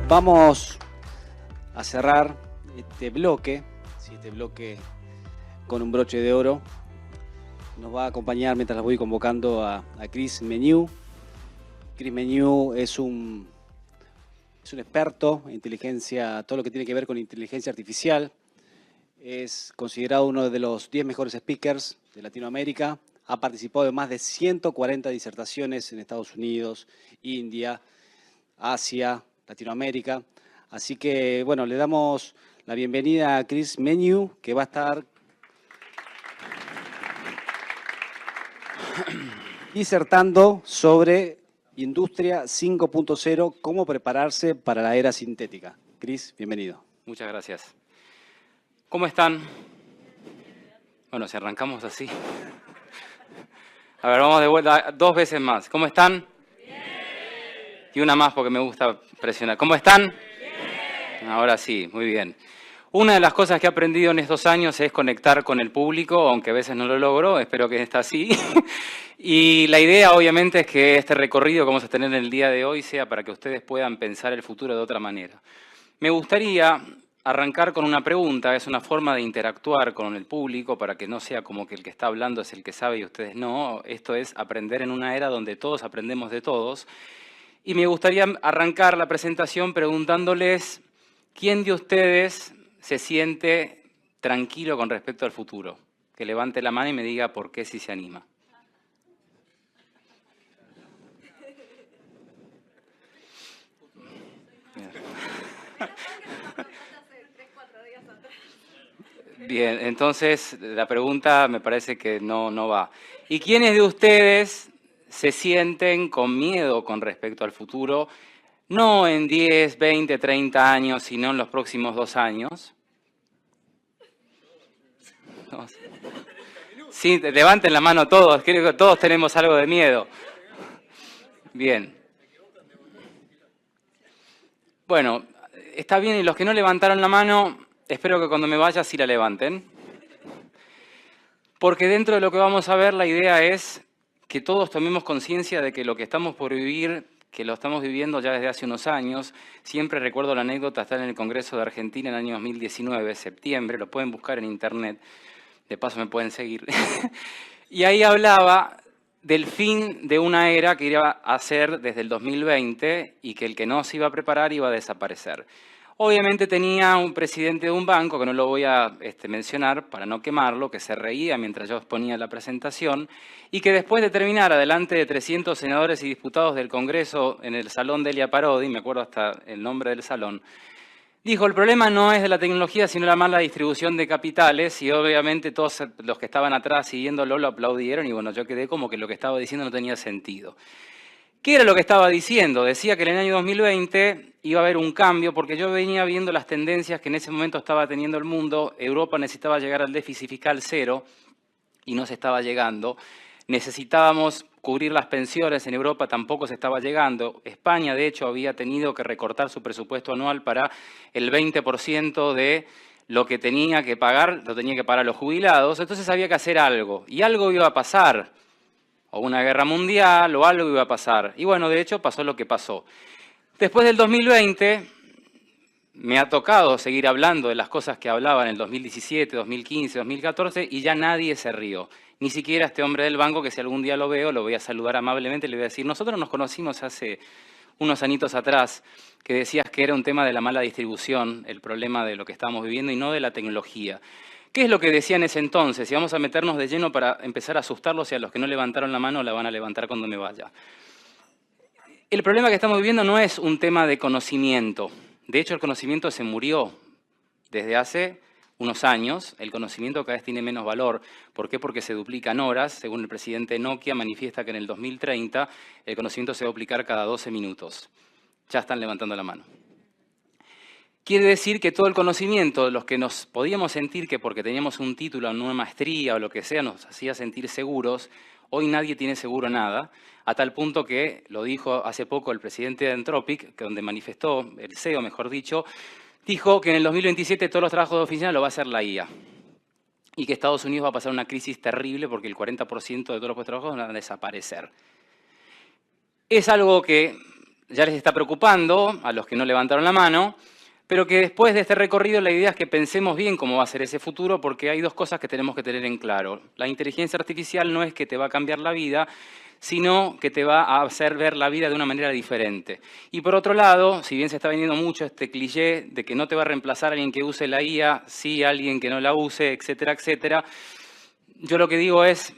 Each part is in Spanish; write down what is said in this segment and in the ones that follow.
Vamos a cerrar este bloque con un broche de oro. Nos va a acompañar mientras las voy convocando a Chris Menyuk. Chris Menyuk es un experto en inteligencia, todo lo que tiene que ver con inteligencia artificial. Es considerado uno de los 10 mejores speakers de Latinoamérica. Ha participado en más de 140 disertaciones en Estados Unidos, India, Asia, Latinoamérica. Así que, bueno, le damos la bienvenida a Chris Menyuk, que va a estar disertando sobre Industria 5.0, cómo prepararse para la era sintética. Chris, bienvenido. Muchas gracias. ¿Cómo están? Bueno, si arrancamos así. A ver, vamos de vuelta 2 veces más. ¿Cómo están? Bien. Y una más porque me gusta presionar. ¿Cómo están? Bien. Ahora sí, muy bien. Una de las cosas que he aprendido en estos años es conectar con el público, aunque a veces no lo logro, espero que esté así. Y la idea, obviamente, es que este recorrido que vamos a tener en el día de hoy sea para que ustedes puedan pensar el futuro de otra manera. Me gustaría arrancar con una pregunta, es una forma de interactuar con el público para que no sea como que el que está hablando es el que sabe y ustedes no. Esto es aprender en una era donde todos aprendemos de todos. Y me gustaría arrancar la presentación preguntándoles quién de ustedes se siente tranquilo con respecto al futuro. Que levante la mano y me diga por qué si se anima. Bien, entonces la pregunta me parece que no va. ¿Y quiénes de ustedes se sienten con miedo con respecto al futuro? No en 10, 20, 30 años, sino en los próximos 2 años. Sí, levanten la mano todos, creo que todos tenemos algo de miedo. Bien. Bueno, está bien, y los que no levantaron la mano, espero que cuando me vaya sí la levanten. Porque dentro de lo que vamos a ver, la idea es que todos tomemos conciencia de que lo que estamos por vivir, que lo estamos viviendo ya desde hace unos años. Siempre recuerdo la anécdota, estar en el Congreso de Argentina en el año 2019, septiembre, lo pueden buscar en internet, de paso me pueden seguir. Y ahí hablaba del fin de una era que iba a ser desde el 2020 y que el que no se iba a preparar iba a desaparecer. Obviamente tenía un presidente de un banco, que no lo voy a mencionar para no quemarlo, que se reía mientras yo exponía la presentación, y que después de terminar delante de 300 senadores y diputados del Congreso en el salón de Elia Parodi, me acuerdo hasta el nombre del salón, dijo, el problema no es de la tecnología, sino la mala distribución de capitales, y obviamente todos los que estaban atrás siguiéndolo lo aplaudieron, y bueno, yo quedé como que lo que estaba diciendo no tenía sentido. ¿Qué era lo que estaba diciendo? Decía que en el año 2020 iba a haber un cambio, porque yo venía viendo las tendencias que en ese momento estaba teniendo el mundo. Europa necesitaba llegar al déficit fiscal 0 y no se estaba llegando. Necesitábamos cubrir las pensiones en Europa, tampoco se estaba llegando. España, de hecho, había tenido que recortar su presupuesto anual para el 20% de lo que tenía que pagar, lo tenía que pagar a los jubilados. Entonces había que hacer algo, y algo iba a pasar. O una guerra mundial, o algo iba a pasar. Y bueno, de hecho, pasó lo que pasó. Después del 2020, me ha tocado seguir hablando de las cosas que hablaba en el 2017, 2015, 2014, y ya nadie se rió. Ni siquiera este hombre del banco, que si algún día lo veo, lo voy a saludar amablemente, le voy a decir, nosotros nos conocimos hace unos añitos atrás, que decías que era un tema de la mala distribución, el problema de lo que estamos viviendo, y no de la tecnología. ¿Qué es lo que decía en ese entonces? Y vamos a meternos de lleno para empezar a asustarlos, y a los que no levantaron la mano la van a levantar cuando me vaya. El problema que estamos viviendo no es un tema de conocimiento. De hecho, el conocimiento se murió desde hace unos años. El conocimiento cada vez tiene menos valor. ¿Por qué? Porque se duplican horas. Según el presidente de Nokia, manifiesta que en el 2030 el conocimiento se va a duplicar cada 12 minutos. Ya están levantando la mano. Quiere decir que todo el conocimiento, de los que nos podíamos sentir que porque teníamos un título, una maestría o lo que sea, nos hacía sentir seguros, hoy nadie tiene seguro nada, a tal punto que, lo dijo hace poco el presidente de Anthropic, que donde manifestó, el CEO mejor dicho, dijo que en el 2027 todos los trabajos de oficina lo va a hacer la IA. Y que Estados Unidos va a pasar una crisis terrible porque el 40% de todos los puestos de trabajo van a desaparecer. Es algo que ya les está preocupando, a los que no levantaron la mano, pero que después de este recorrido la idea es que pensemos bien cómo va a ser ese futuro, porque hay dos cosas que tenemos que tener en claro. La inteligencia artificial no es que te va a cambiar la vida, sino que te va a hacer ver la vida de una manera diferente. Y por otro lado, si bien se está vendiendo mucho este cliché de que no te va a reemplazar alguien que use la IA, sí alguien que no la use, etcétera, etcétera, yo lo que digo es,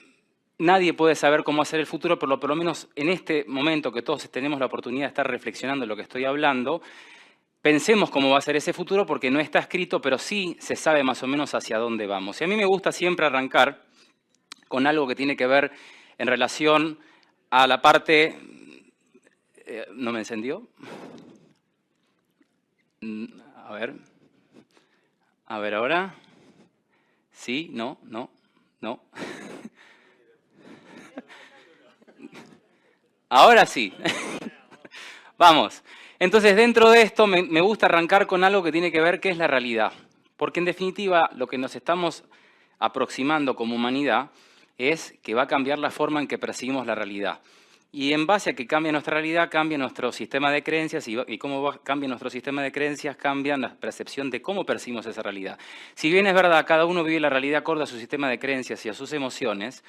nadie puede saber cómo hacer el futuro, pero por lo menos en este momento que todos tenemos la oportunidad de estar reflexionando en lo que estoy hablando, pensemos cómo va a ser ese futuro porque no está escrito, pero sí se sabe más o menos hacia dónde vamos. Y a mí me gusta siempre arrancar con algo que tiene que ver en relación a la parte... ¿No me encendió? A ver. A ver ahora. Sí, no. Ahora sí. Vamos. Entonces, dentro de esto me gusta arrancar con algo que tiene que ver qué es la realidad. Porque en definitiva, lo que nos estamos aproximando como humanidad es que va a cambiar la forma en que percibimos la realidad. Y en base a que cambia nuestra realidad, cambia nuestro sistema de creencias y cómo cambia nuestro sistema de creencias, cambia la percepción de cómo percibimos esa realidad. Si bien es verdad, cada uno vive la realidad acorde a su sistema de creencias y a sus emociones,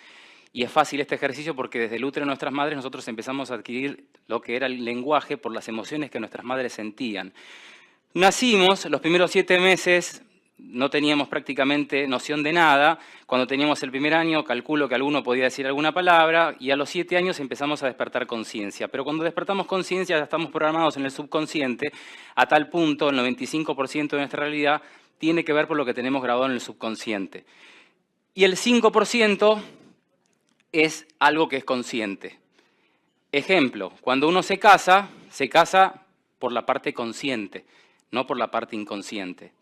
y es fácil este ejercicio porque desde el útero de nuestras madres nosotros empezamos a adquirir lo que era el lenguaje por las emociones que nuestras madres sentían. Nacimos, los primeros 7 meses no teníamos prácticamente noción de nada. Cuando teníamos el primer año, calculo que alguno podía decir alguna palabra, y a los 7 años empezamos a despertar conciencia. Pero cuando despertamos conciencia ya estamos programados en el subconsciente, a tal punto el 95% de nuestra realidad tiene que ver por lo que tenemos grabado en el subconsciente. Y el 5% es algo que es consciente. Ejemplo, cuando uno se casa por la parte consciente, no por la parte inconsciente.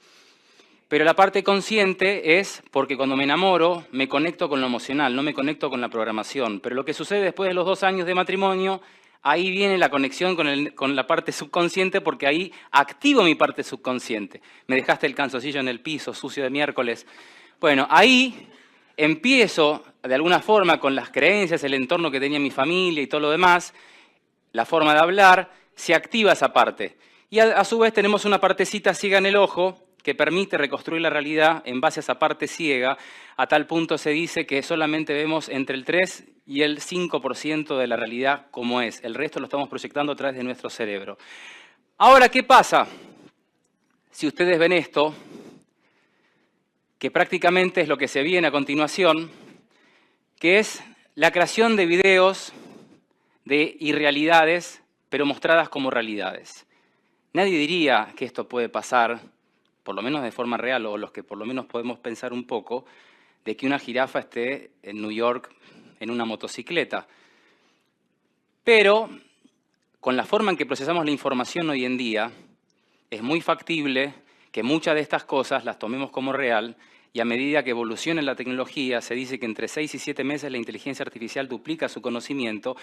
Pero la parte consciente es porque cuando me enamoro me conecto con lo emocional, no me conecto con la programación. Pero lo que sucede después de los 2 años de matrimonio, ahí viene la conexión con la parte subconsciente porque ahí activo mi parte subconsciente. Me dejaste el calzoncillo en el piso, sucio de miércoles. Bueno, ahí empiezo de alguna forma con las creencias, el entorno que tenía mi familia y todo lo demás, la forma de hablar, se activa esa parte. Y a su vez tenemos una partecita ciega en el ojo que permite reconstruir la realidad en base a esa parte ciega. A tal punto se dice que solamente vemos entre el 3 y el 5% de la realidad como es. El resto lo estamos proyectando a través de nuestro cerebro. Ahora, ¿qué pasa? Si ustedes ven esto, que prácticamente es lo que se viene a continuación, que es la creación de videos de irrealidades, pero mostradas como realidades. Nadie diría que esto puede pasar, por lo menos de forma real, o los que por lo menos podemos pensar un poco, de que una jirafa esté en New York en una motocicleta. Pero, con la forma en que procesamos la información hoy en día, es muy factible que muchas de estas cosas las tomemos como real, y a medida que evolucione la tecnología, se dice que entre 6 y 7 meses la inteligencia artificial duplica su conocimiento,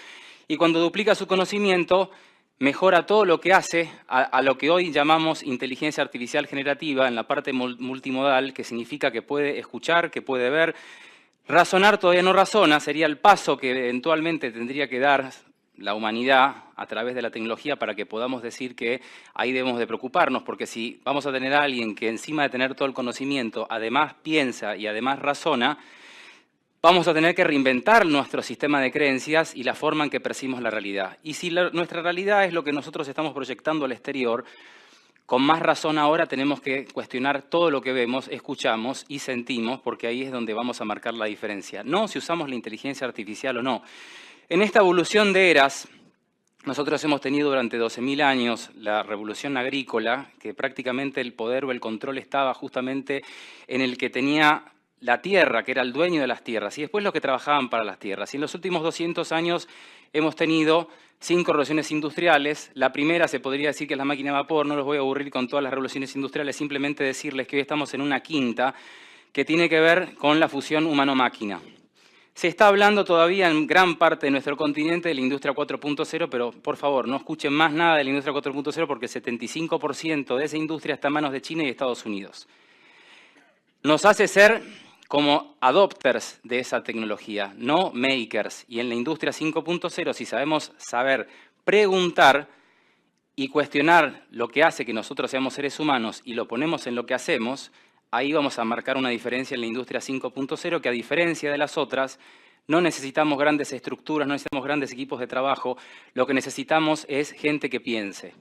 y cuando duplica su conocimiento, mejora todo lo que hace a lo que hoy llamamos inteligencia artificial generativa en la parte multimodal, que significa que puede escuchar, que puede ver. Razonar todavía no razona, sería el paso que eventualmente tendría que dar la humanidad a través de la tecnología para que podamos decir que ahí debemos de preocuparnos, porque si vamos a tener a alguien que encima de tener todo el conocimiento, además piensa y además razona, vamos a tener que reinventar nuestro sistema de creencias y la forma en que percibimos la realidad. Y si nuestra realidad es lo que nosotros estamos proyectando al exterior, con más razón ahora tenemos que cuestionar todo lo que vemos, escuchamos y sentimos, porque ahí es donde vamos a marcar la diferencia. No si usamos la inteligencia artificial o no. En esta evolución de eras, nosotros hemos tenido durante 12.000 años la revolución agrícola, que prácticamente el poder o el control estaba justamente en el que tenía la tierra, que era el dueño de las tierras, y después los que trabajaban para las tierras. Y en los últimos 200 años hemos tenido 5 revoluciones industriales. La primera se podría decir que es la máquina de vapor. No los voy a aburrir con todas las revoluciones industriales, simplemente decirles que hoy estamos en una quinta que tiene que ver con la fusión humano-máquina. Se está hablando todavía en gran parte de nuestro continente de la industria 4.0, pero por favor no escuchen más nada de la industria 4.0 porque el 75% de esa industria está en manos de China y Estados Unidos. Nos hace ser como adopters de esa tecnología, no makers. Y en la industria 5.0, si sabemos preguntar, y cuestionar lo que hace que nosotros seamos seres humanos y lo ponemos en lo que hacemos, ahí vamos a marcar una diferencia en la industria 5.0 que, a diferencia de las otras, no necesitamos grandes estructuras, no necesitamos grandes equipos de trabajo, lo que necesitamos es gente que piense.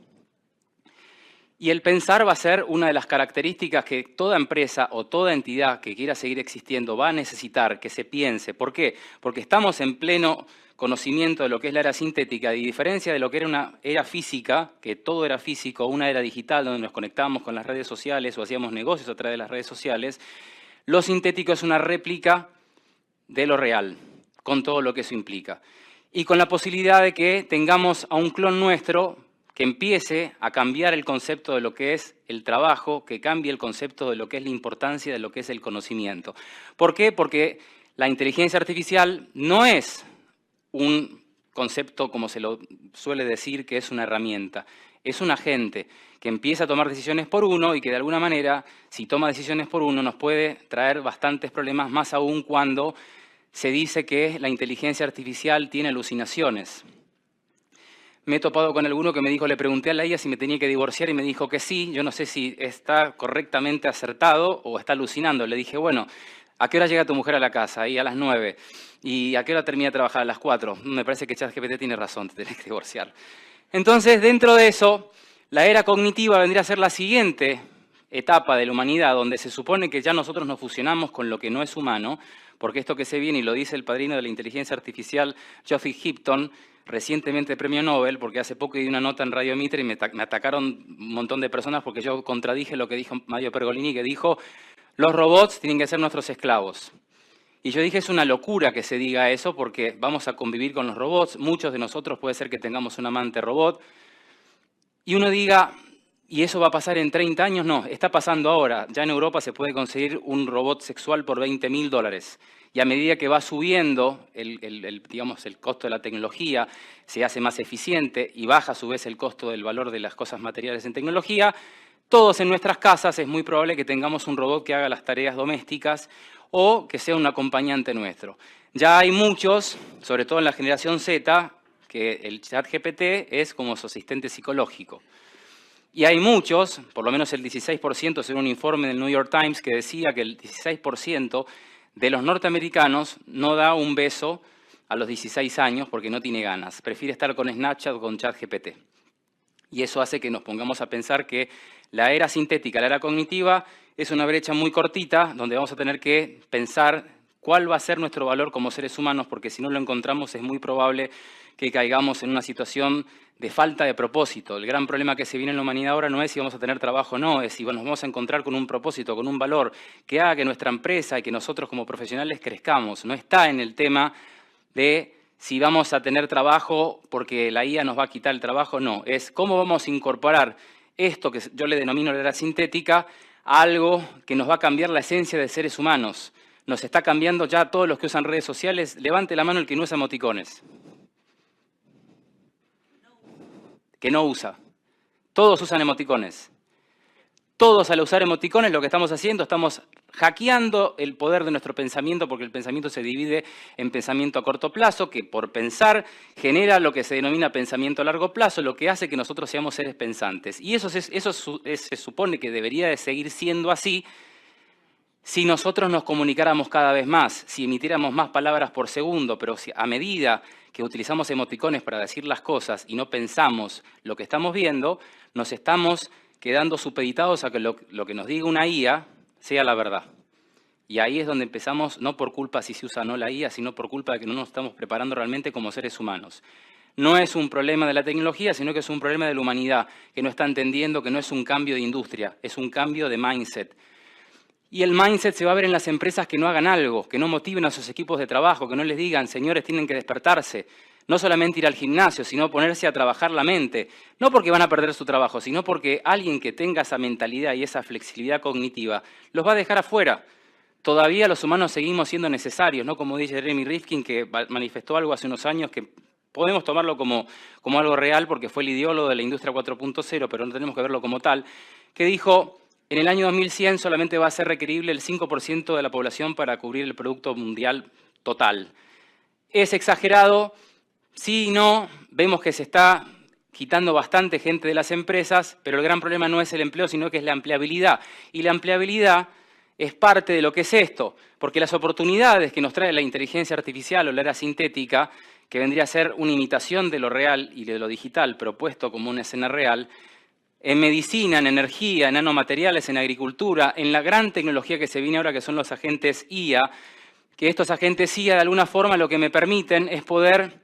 Y el pensar va a ser una de las características que toda empresa o toda entidad que quiera seguir existiendo va a necesitar, que se piense. ¿Por qué? Porque estamos en pleno conocimiento de lo que es la era sintética, y a diferencia de lo que era una era física, que todo era físico, una era digital donde nos conectábamos con las redes sociales o hacíamos negocios a través de las redes sociales, lo sintético es una réplica de lo real, con todo lo que eso implica. Y con la posibilidad de que tengamos a un clon nuestro que empiece a cambiar el concepto de lo que es el trabajo, que cambie el concepto de lo que es la importancia de lo que es el conocimiento. ¿Por qué? Porque la inteligencia artificial no es un concepto, como se lo suele decir, que es una herramienta. Es un agente que empieza a tomar decisiones por uno y que de alguna manera, si toma decisiones por uno, nos puede traer bastantes problemas, más aún cuando se dice que la inteligencia artificial tiene alucinaciones. Me he topado con alguno que me dijo, le pregunté a la IA si me tenía que divorciar y me dijo que sí. Yo no sé si está correctamente acertado o está alucinando. Le dije, bueno, ¿a qué hora llega tu mujer a la casa? Y a las 9. ¿Y a qué hora termina de trabajar? A las 4. Me parece que ChatGPT tiene razón, te tenés que divorciar. Entonces, dentro de eso, la era cognitiva vendría a ser la siguiente etapa de la humanidad, donde se supone que ya nosotros nos fusionamos con lo que no es humano, porque esto que se viene, y lo dice el padrino de la inteligencia artificial, Geoffrey Hinton, recientemente premio Nobel, porque hace poco di una nota en Radio Mitre y me atacaron un montón de personas porque yo contradije lo que dijo Mario Pergolini, que dijo, los robots tienen que ser nuestros esclavos. Y yo dije, es una locura que se diga eso porque vamos a convivir con los robots, muchos de nosotros puede ser que tengamos un amante robot, y uno diga, ¿y eso va a pasar en 30 años? No, está pasando ahora. Ya en Europa se puede conseguir un robot sexual por $20.000. Y a medida que va subiendo digamos, el costo de la tecnología, se hace más eficiente y baja a su vez el costo del valor de las cosas materiales en tecnología, todos en nuestras casas es muy probable que tengamos un robot que haga las tareas domésticas o que sea un acompañante nuestro. Ya hay muchos, sobre todo en la generación Z, que el ChatGPT es como su asistente psicológico. Y hay muchos, por lo menos el 16%, según un informe del New York Times, que decía que el 16% de los norteamericanos no da un beso a los 16 años porque no tiene ganas. Prefiere estar con Snapchat o con ChatGPT. Y eso hace que nos pongamos a pensar que la era sintética, la era cognitiva, es una brecha muy cortita donde vamos a tener que pensar cuál va a ser nuestro valor como seres humanos, porque si no lo encontramos es muy probable que caigamos en una situación de falta de propósito. El gran problema que se viene en la humanidad ahora no es si vamos a tener trabajo o no, es si nos vamos a encontrar con un propósito, con un valor que haga que nuestra empresa y que nosotros como profesionales crezcamos. No está en el tema de si vamos a tener trabajo porque la IA nos va a quitar el trabajo, no. Es cómo vamos a incorporar esto que yo le denomino la era sintética a algo que nos va a cambiar la esencia de seres humanos. Nos está cambiando ya todos los que usan redes sociales. Levante la mano el que no usa emoticones. Que no usa. Todos usan emoticones. Todos al usar emoticones lo que estamos haciendo, estamos hackeando el poder de nuestro pensamiento, porque el pensamiento se divide en pensamiento a corto plazo, que por pensar genera lo que se denomina pensamiento a largo plazo, lo que hace que nosotros seamos seres pensantes. Y eso se supone que debería de seguir siendo así si nosotros nos comunicáramos cada vez más, si emitiéramos más palabras por segundo, pero si a medida que utilizamos emoticones para decir las cosas y no pensamos lo que estamos viendo, nos estamos quedando supeditados a que lo que nos diga una IA sea la verdad. Y ahí es donde empezamos, no por culpa si se usa o no la IA, sino por culpa de que no nos estamos preparando realmente como seres humanos. No es un problema de la tecnología, sino que es un problema de la humanidad, que no está entendiendo que no es un cambio de industria, es un cambio de mindset. Y el mindset se va a ver en las empresas que no hagan algo, que no motiven a sus equipos de trabajo, que no les digan, señores, tienen que despertarse. No solamente ir al gimnasio, sino ponerse a trabajar la mente. No porque van a perder su trabajo, sino porque alguien que tenga esa mentalidad y esa flexibilidad cognitiva los va a dejar afuera. Todavía los humanos seguimos siendo necesarios, ¿no? Como dice Jeremy Rifkin, que manifestó algo hace unos años que podemos tomarlo como algo real porque fue el ideólogo de la industria 4.0, pero no tenemos que verlo como tal, que dijo, en el año 2100 solamente va a ser requerible el 5% de la población para cubrir el producto mundial total. Es exagerado. Sí y no, vemos que quitando bastante gente de las empresas, pero el gran problema no es el empleo, sino que es la empleabilidad. Y la empleabilidad es parte de lo que es esto, porque las oportunidades que nos trae la inteligencia artificial o la era sintética, que vendría a ser una imitación de lo real y de lo digital, pero puesto como una escena real, en medicina, en energía, en nanomateriales, en agricultura, en la gran tecnología que se viene ahora, que son los agentes IA, que estos agentes IA de alguna forma lo que me permiten es poder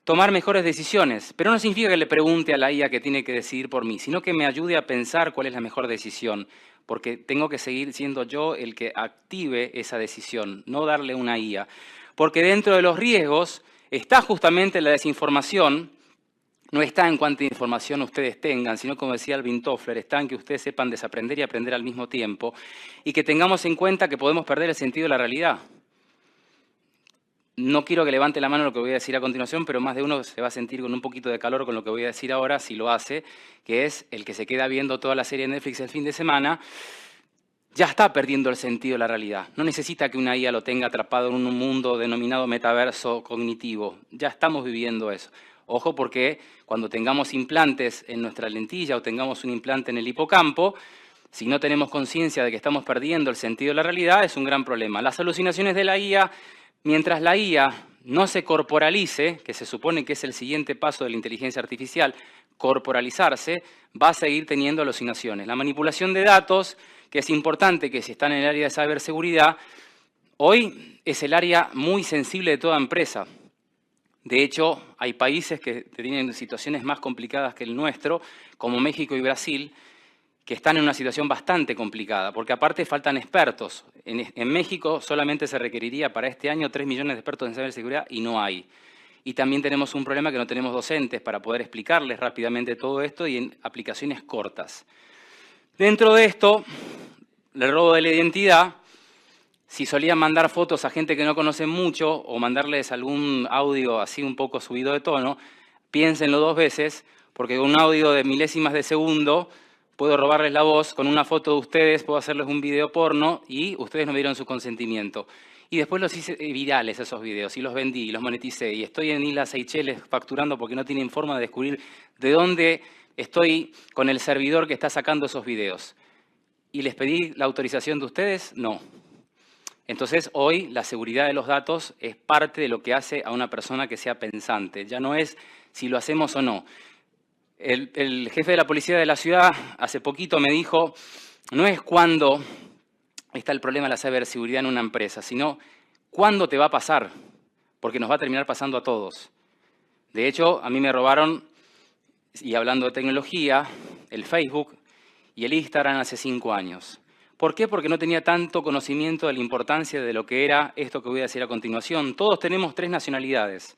tomar mejores decisiones. Pero no significa que le pregunte a la IA que tiene que decidir por mí, sino que me ayude a pensar cuál es la mejor decisión, porque tengo que seguir siendo yo el que active esa decisión, no darle una IA. Porque dentro de los riesgos está justamente la desinformación. No está en cuánta información ustedes tengan, sino, como decía Alvin Toffler, está en que ustedes sepan desaprender y aprender al mismo tiempo y que tengamos en cuenta que podemos perder el sentido de la realidad. No quiero que levante la mano lo que voy a decir a continuación, pero más de uno se va a sentir con un poquito de calor con lo que voy a decir ahora, si lo hace, que es el que se queda viendo toda la serie de Netflix el fin de semana, ya está perdiendo el sentido de la realidad. No necesita que una IA lo tenga atrapado en un mundo denominado metaverso cognitivo. Ya estamos viviendo eso. Ojo, porque cuando tengamos implantes en nuestra lentilla o tengamos un implante en el hipocampo, si no tenemos conciencia de que estamos perdiendo el sentido de la realidad, es un gran problema. Las alucinaciones de la IA, mientras la IA no se corporalice, que se supone que es el siguiente paso de la inteligencia artificial, corporalizarse, va a seguir teniendo alucinaciones. La manipulación de datos, que es importante que si están en el área de ciberseguridad, hoy es el área muy sensible de toda empresa. De hecho, hay países que tienen situaciones más complicadas que el nuestro, como México y Brasil, que están en una situación bastante complicada, porque aparte faltan expertos. En México solamente se requeriría para este año 3 millones de expertos en ciberseguridad y no hay. Y también tenemos un problema que no tenemos docentes para poder explicarles rápidamente todo esto y en aplicaciones cortas. Dentro de esto, el robo de la identidad, si solían mandar fotos a gente que no conocen mucho o mandarles algún audio así un poco subido de tono, piénsenlo 2 veces, porque con un audio de milésimas de segundo puedo robarles la voz, con una foto de ustedes puedo hacerles un video porno y ustedes no me dieron su consentimiento. Y después los hice virales esos videos y los vendí y los moneticé y estoy en Islas Seychelles facturando porque no tienen forma de descubrir de dónde estoy con el servidor que está sacando esos videos. ¿Y les pedí la autorización de ustedes? No. Entonces, hoy la seguridad de los datos es parte de lo que hace a una persona que sea pensante. Ya no es si lo hacemos o no. El jefe de la policía de la ciudad hace poquito me dijo, no es cuándo está el problema de la ciberseguridad en una empresa, sino cuándo te va a pasar, porque nos va a terminar pasando a todos. De hecho, a mí me robaron, y hablando de tecnología, el Facebook y el Instagram hace 5 años. ¿Por qué? Porque no tenía tanto conocimiento de la importancia de lo que era esto que voy a decir a continuación. Todos tenemos 3 nacionalidades.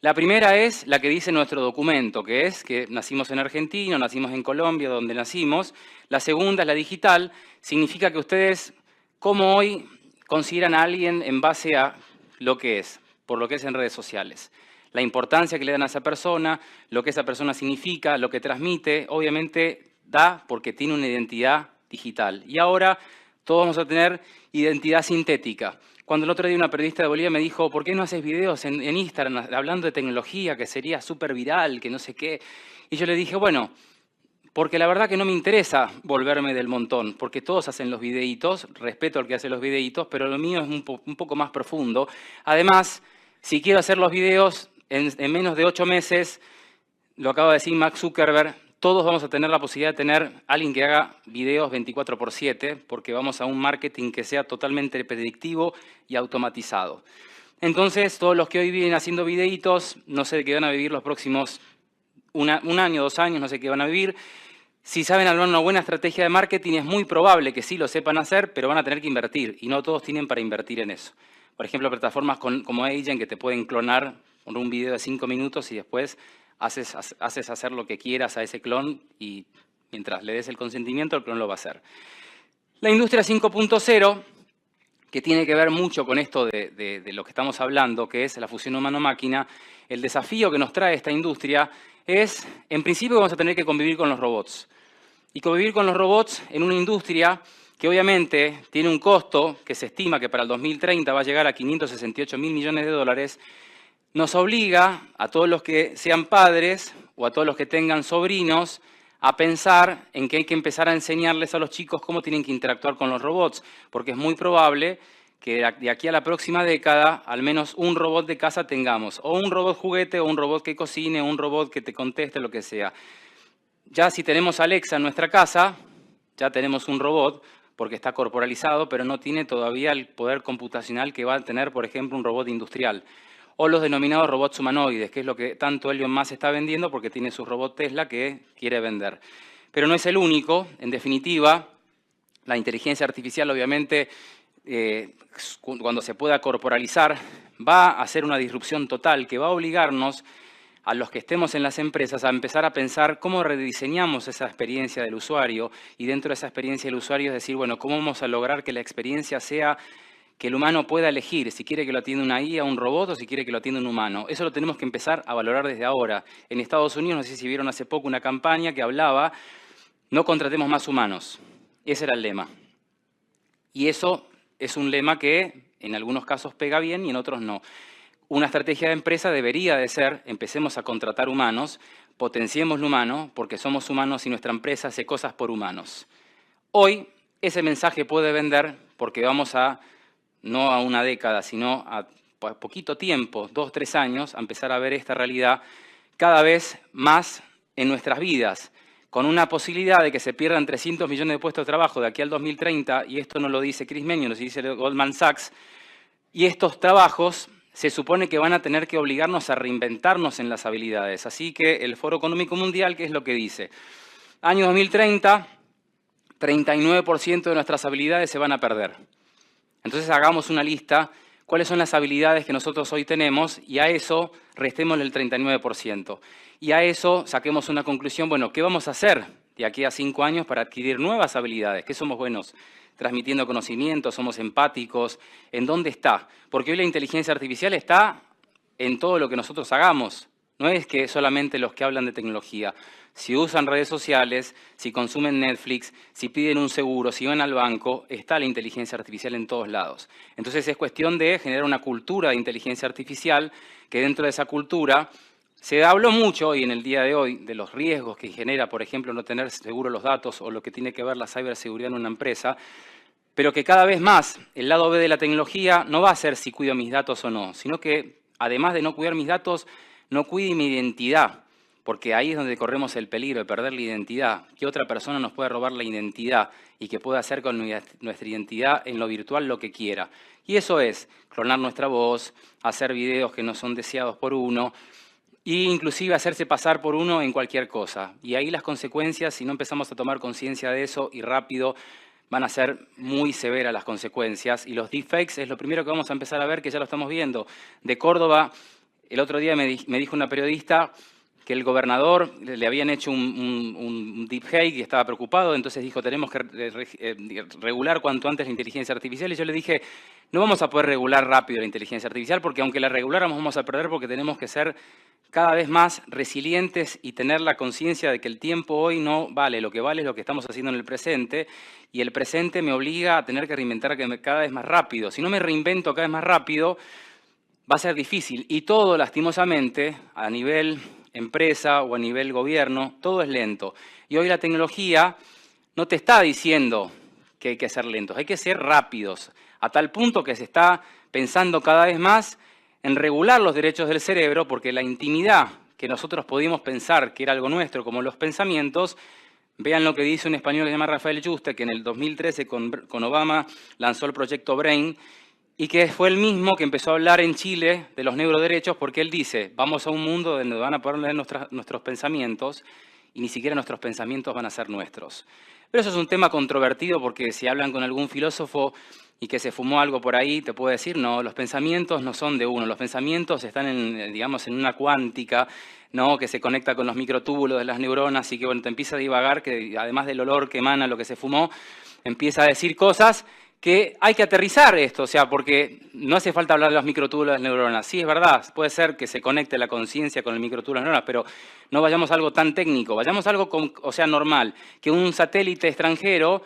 La primera es la que dice nuestro documento, que es que nacimos en Argentina, nacimos en Colombia, donde nacimos. La segunda es la digital, significa que ustedes, como hoy, consideran a alguien en base a lo que es, por lo que es en redes sociales. La importancia que le dan a esa persona, lo que esa persona significa, lo que transmite, obviamente da porque tiene una identidad digital. Y ahora todos vamos a tener identidad sintética. Cuando el otro día una periodista de Bolivia me dijo, ¿por qué no haces videos en Instagram hablando de tecnología, que sería súper viral, que no sé qué? Y yo le dije, bueno, porque la verdad que no me interesa volverme del montón, porque todos hacen los videitos, respeto al que hace los videitos, pero lo mío es un poco más profundo. Además, si quiero hacer los videos en menos de 8 meses, lo acaba de decir Mark Zuckerberg, todos vamos a tener la posibilidad de tener alguien que haga videos 24/7, porque vamos a un marketing que sea totalmente predictivo y automatizado. Entonces, todos los que hoy viven haciendo videitos, no sé de qué van a vivir los próximos un año, 2 años, no sé qué van a vivir. Si saben hablar una buena estrategia de marketing, es muy probable que sí lo sepan hacer, pero van a tener que invertir, y no todos tienen para invertir en eso. Por ejemplo, plataformas como Agent que te pueden clonar con un video de 5 minutos y después haces hacer lo que quieras a ese clon y mientras le des el consentimiento, el clon lo va a hacer. La industria 5.0, que tiene que ver mucho con esto de lo que estamos hablando, que es la fusión humano-máquina, el desafío que nos trae esta industria es, en principio, vamos a tener que convivir con los robots. Y convivir con los robots en una industria que obviamente tiene un costo que se estima que para el 2030 va a llegar a 568.000 millones de dólares, nos obliga a todos los que sean padres o a todos los que tengan sobrinos a pensar en que hay que empezar a enseñarles a los chicos cómo tienen que interactuar con los robots, porque es muy probable que de aquí a la próxima década al menos un robot de casa tengamos, o un robot juguete, o un robot que cocine, o un robot que te conteste, lo que sea. Ya si tenemos Alexa en nuestra casa, ya tenemos un robot, porque está corporalizado, pero no tiene todavía el poder computacional que va a tener, por ejemplo, un robot industrial. O los denominados robots humanoides, que es lo que tanto Elon Musk está vendiendo porque tiene su robot Tesla que quiere vender. Pero no es el único. En definitiva, la inteligencia artificial, obviamente, cuando se pueda corporalizar, va a hacer una disrupción total que va a obligarnos a los que estemos en las empresas a empezar a pensar cómo rediseñamos esa experiencia del usuario y dentro de esa experiencia del usuario es decir, bueno, cómo vamos a lograr que la experiencia sea que el humano pueda elegir si quiere que lo atienda una IA, un robot o si quiere que lo atienda un humano. Eso lo tenemos que empezar a valorar desde ahora. En Estados Unidos, no sé si vieron hace poco una campaña que hablaba, no contratemos más humanos. Ese era el lema. Y eso es un lema que en algunos casos pega bien y en otros no. Una estrategia de empresa debería de ser, empecemos a contratar humanos, potenciemos lo humano, porque somos humanos y nuestra empresa hace cosas por humanos. Hoy ese mensaje puede vender porque vamos a, no a una década, sino a poquito tiempo, 2 o 3 años, a empezar a ver esta realidad cada vez más en nuestras vidas, con una posibilidad de que se pierdan 300 millones de puestos de trabajo de aquí al 2030, y esto no lo dice Chris Menio, lo dice Goldman Sachs, y estos trabajos se supone que van a tener que obligarnos a reinventarnos en las habilidades. Así que el Foro Económico Mundial, ¿qué es lo que dice? Año 2030, 39% de nuestras habilidades se van a perder. Entonces hagamos una lista, cuáles son las habilidades que nosotros hoy tenemos y a eso restémosle el 39%. Y a eso saquemos una conclusión, bueno, ¿qué vamos a hacer de aquí a 5 años para adquirir nuevas habilidades? ¿Qué somos buenos? Transmitiendo conocimiento, somos empáticos. ¿En dónde está? Porque hoy la inteligencia artificial está en todo lo que nosotros hagamos. No es que solamente los que hablan de tecnología. Si usan redes sociales, si consumen Netflix, si piden un seguro, si van al banco, está la inteligencia artificial en todos lados. Entonces es cuestión de generar una cultura de inteligencia artificial que dentro de esa cultura se habló mucho hoy en el día de hoy de los riesgos que genera, por ejemplo, no tener seguro los datos o lo que tiene que ver la ciberseguridad en una empresa, pero que cada vez más el lado B de la tecnología no va a ser si cuido mis datos o no, sino que además de no cuidar mis datos, no cuide mi identidad, porque ahí es donde corremos el peligro de perder la identidad, que otra persona nos puede robar la identidad y que pueda hacer con nuestra identidad en lo virtual lo que quiera. Y eso es clonar nuestra voz, hacer videos que no son deseados por uno, e inclusive hacerse pasar por uno en cualquier cosa. Y ahí las consecuencias, si no empezamos a tomar conciencia de eso y rápido, van a ser muy severas las consecuencias. Y los deepfakes es lo primero que vamos a empezar a ver, que ya lo estamos viendo. De Córdoba, el otro día me dijo una periodista que el gobernador le habían hecho un deepfake y estaba preocupado, entonces dijo, tenemos que regular cuanto antes la inteligencia artificial. Y yo le dije, no vamos a poder regular rápido la inteligencia artificial, porque aunque la reguláramos vamos a perder, porque tenemos que ser cada vez más resilientes y tener la conciencia de que el tiempo hoy no vale, lo que vale es lo que estamos haciendo en el presente, y el presente me obliga a tener que reinventar cada vez más rápido. Si no me reinvento cada vez más rápido, va a ser difícil. Y todo, lastimosamente, a nivel empresa o a nivel gobierno, todo es lento. Y hoy la tecnología no te está diciendo que hay que ser lentos, hay que ser rápidos, a tal punto que se está pensando cada vez más en regular los derechos del cerebro, porque la intimidad que nosotros podíamos pensar que era algo nuestro, como los pensamientos, vean lo que dice un español que se llama Rafael Yuste, que en el 2013 con Obama lanzó el proyecto Brain, y que fue el mismo que empezó a hablar en Chile de los neuroderechos, porque él dice, vamos a un mundo donde van a poder leer nuestros pensamientos, y ni siquiera nuestros pensamientos van a ser nuestros. Pero eso es un tema controvertido, porque si hablan con algún filósofo y que se fumó algo por ahí, te puede decir, no, los pensamientos no son de uno, los pensamientos están digamos, en una cuántica, ¿no? Que se conecta con los microtúbulos de las neuronas y que bueno, te empieza a divagar, que además del olor que emana lo que se fumó, empieza a decir cosas que hay que aterrizar esto, o sea, porque no hace falta hablar de los microtúbulos de las neuronas. Sí, es verdad, puede ser que se conecte la conciencia con el microtúbulo de las neuronas, pero no vayamos a algo tan técnico, vayamos a algo, normal, que un satélite extranjero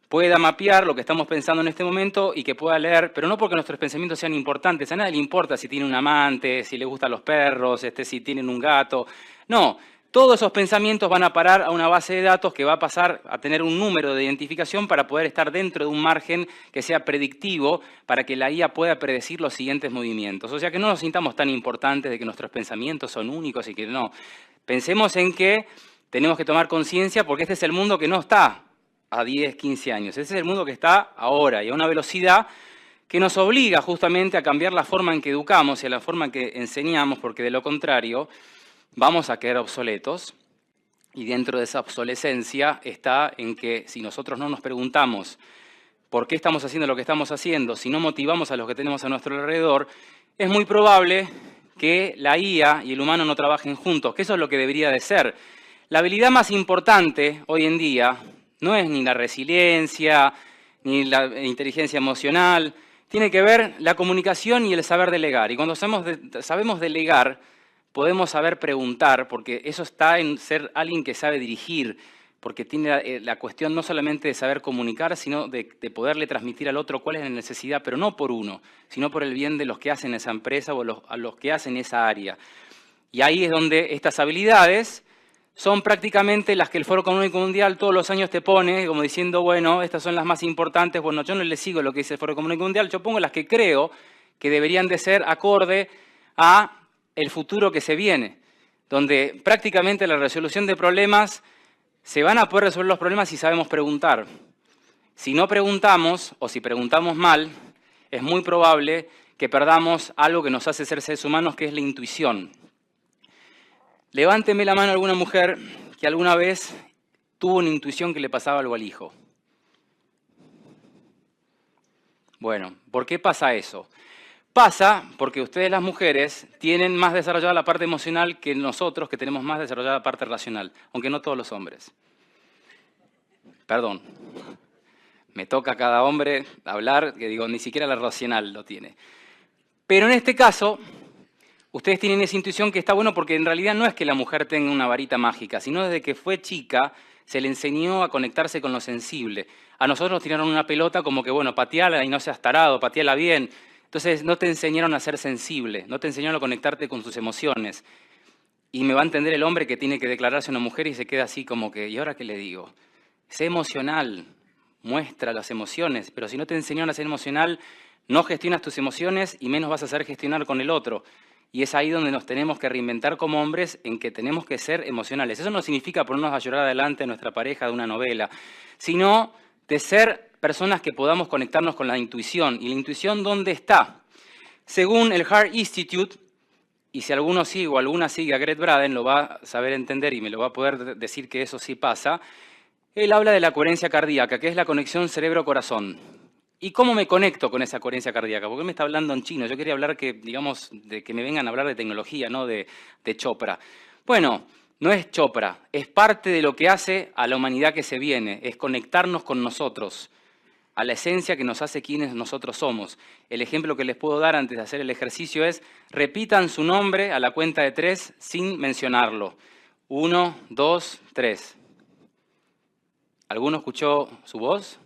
pueda mapear lo que estamos pensando en este momento y que pueda leer, pero no porque nuestros pensamientos sean importantes, a nadie le importa si tiene un amante, si le gustan los perros, si tienen un gato, no. Todos esos pensamientos van a parar a una base de datos que va a pasar a tener un número de identificación para poder estar dentro de un margen que sea predictivo para que la IA pueda predecir los siguientes movimientos. O sea, que no nos sintamos tan importantes de que nuestros pensamientos son únicos y que no. Pensemos en que tenemos que tomar conciencia porque este es el mundo que no está a 10, 15 años. Ese es el mundo que está ahora y a una velocidad que nos obliga justamente a cambiar la forma en que educamos y a la forma en que enseñamos, porque de lo contrario vamos a quedar obsoletos, y dentro de esa obsolescencia está en que si nosotros no nos preguntamos por qué estamos haciendo lo que estamos haciendo, si no motivamos a los que tenemos a nuestro alrededor, es muy probable que la IA y el humano no trabajen juntos, que eso es lo que debería de ser. La habilidad más importante hoy en día no es ni la resiliencia, ni la inteligencia emocional, tiene que ver la comunicación y el saber delegar. Y cuando sabemos delegar, podemos saber preguntar, porque eso está en ser alguien que sabe dirigir, porque tiene la cuestión no solamente de saber comunicar, sino de poderle transmitir al otro cuál es la necesidad, pero no por uno, sino por el bien de los que hacen esa empresa o a los que hacen esa área. Y ahí es donde estas habilidades son prácticamente las que el Foro Económico Mundial todos los años te pone, como diciendo, bueno, estas son las más importantes. Bueno, yo no le sigo lo que dice el Foro Económico Mundial, yo pongo las que creo que deberían de ser acorde a el futuro que se viene, donde prácticamente la resolución de problemas, se van a poder resolver los problemas si sabemos preguntar. Si no preguntamos, o si preguntamos mal, es muy probable que perdamos algo que nos hace ser seres humanos, que es la intuición. Levánteme la mano alguna mujer que alguna vez tuvo una intuición que le pasaba algo al hijo. Bueno, ¿por qué pasa eso? Pasa porque ustedes las mujeres tienen más desarrollada la parte emocional que nosotros, que tenemos más desarrollada la parte racional, aunque no todos los hombres. Perdón, me toca a cada hombre hablar, que digo, ni siquiera la racional lo tiene. Pero en este caso, ustedes tienen esa intuición que está bueno porque en realidad no es que la mujer tenga una varita mágica, sino desde que fue chica se le enseñó a conectarse con lo sensible. A nosotros nos tiraron una pelota como que, bueno, pateala y no seas tarado, pateala bien. Entonces no te enseñaron a ser sensible, no te enseñaron a conectarte con tus emociones. Y me va a entender el hombre que tiene que declararse una mujer y se queda así como que, ¿y ahora qué le digo? Sé emocional, muestra las emociones, pero si no te enseñaron a ser emocional, no gestionas tus emociones y menos vas a saber gestionar con el otro. Y es ahí donde nos tenemos que reinventar como hombres, en que tenemos que ser emocionales. Eso no significa ponernos a llorar adelante a nuestra pareja de una novela, sino de ser personas que podamos conectarnos con la intuición. ¿Y la intuición dónde está? Según el Heart Institute, y si alguno sigue o alguna sigue a Gret Braden, lo va a saber entender y me lo va a poder decir que eso sí pasa, él habla de la coherencia cardíaca, que es la conexión cerebro-corazón. ¿Y cómo me conecto con esa coherencia cardíaca? Porque él me está hablando en chino. Yo quería hablar de que me vengan a hablar de tecnología, no de Chopra. Bueno, no es Chopra, es parte de lo que hace a la humanidad que se viene, es conectarnos con nosotros, a la esencia que nos hace quienes nosotros somos. El ejemplo que les puedo dar antes de hacer el ejercicio es, repitan su nombre a la cuenta de 3 sin mencionarlo. 1, 2, 3. ¿Alguno escuchó su voz?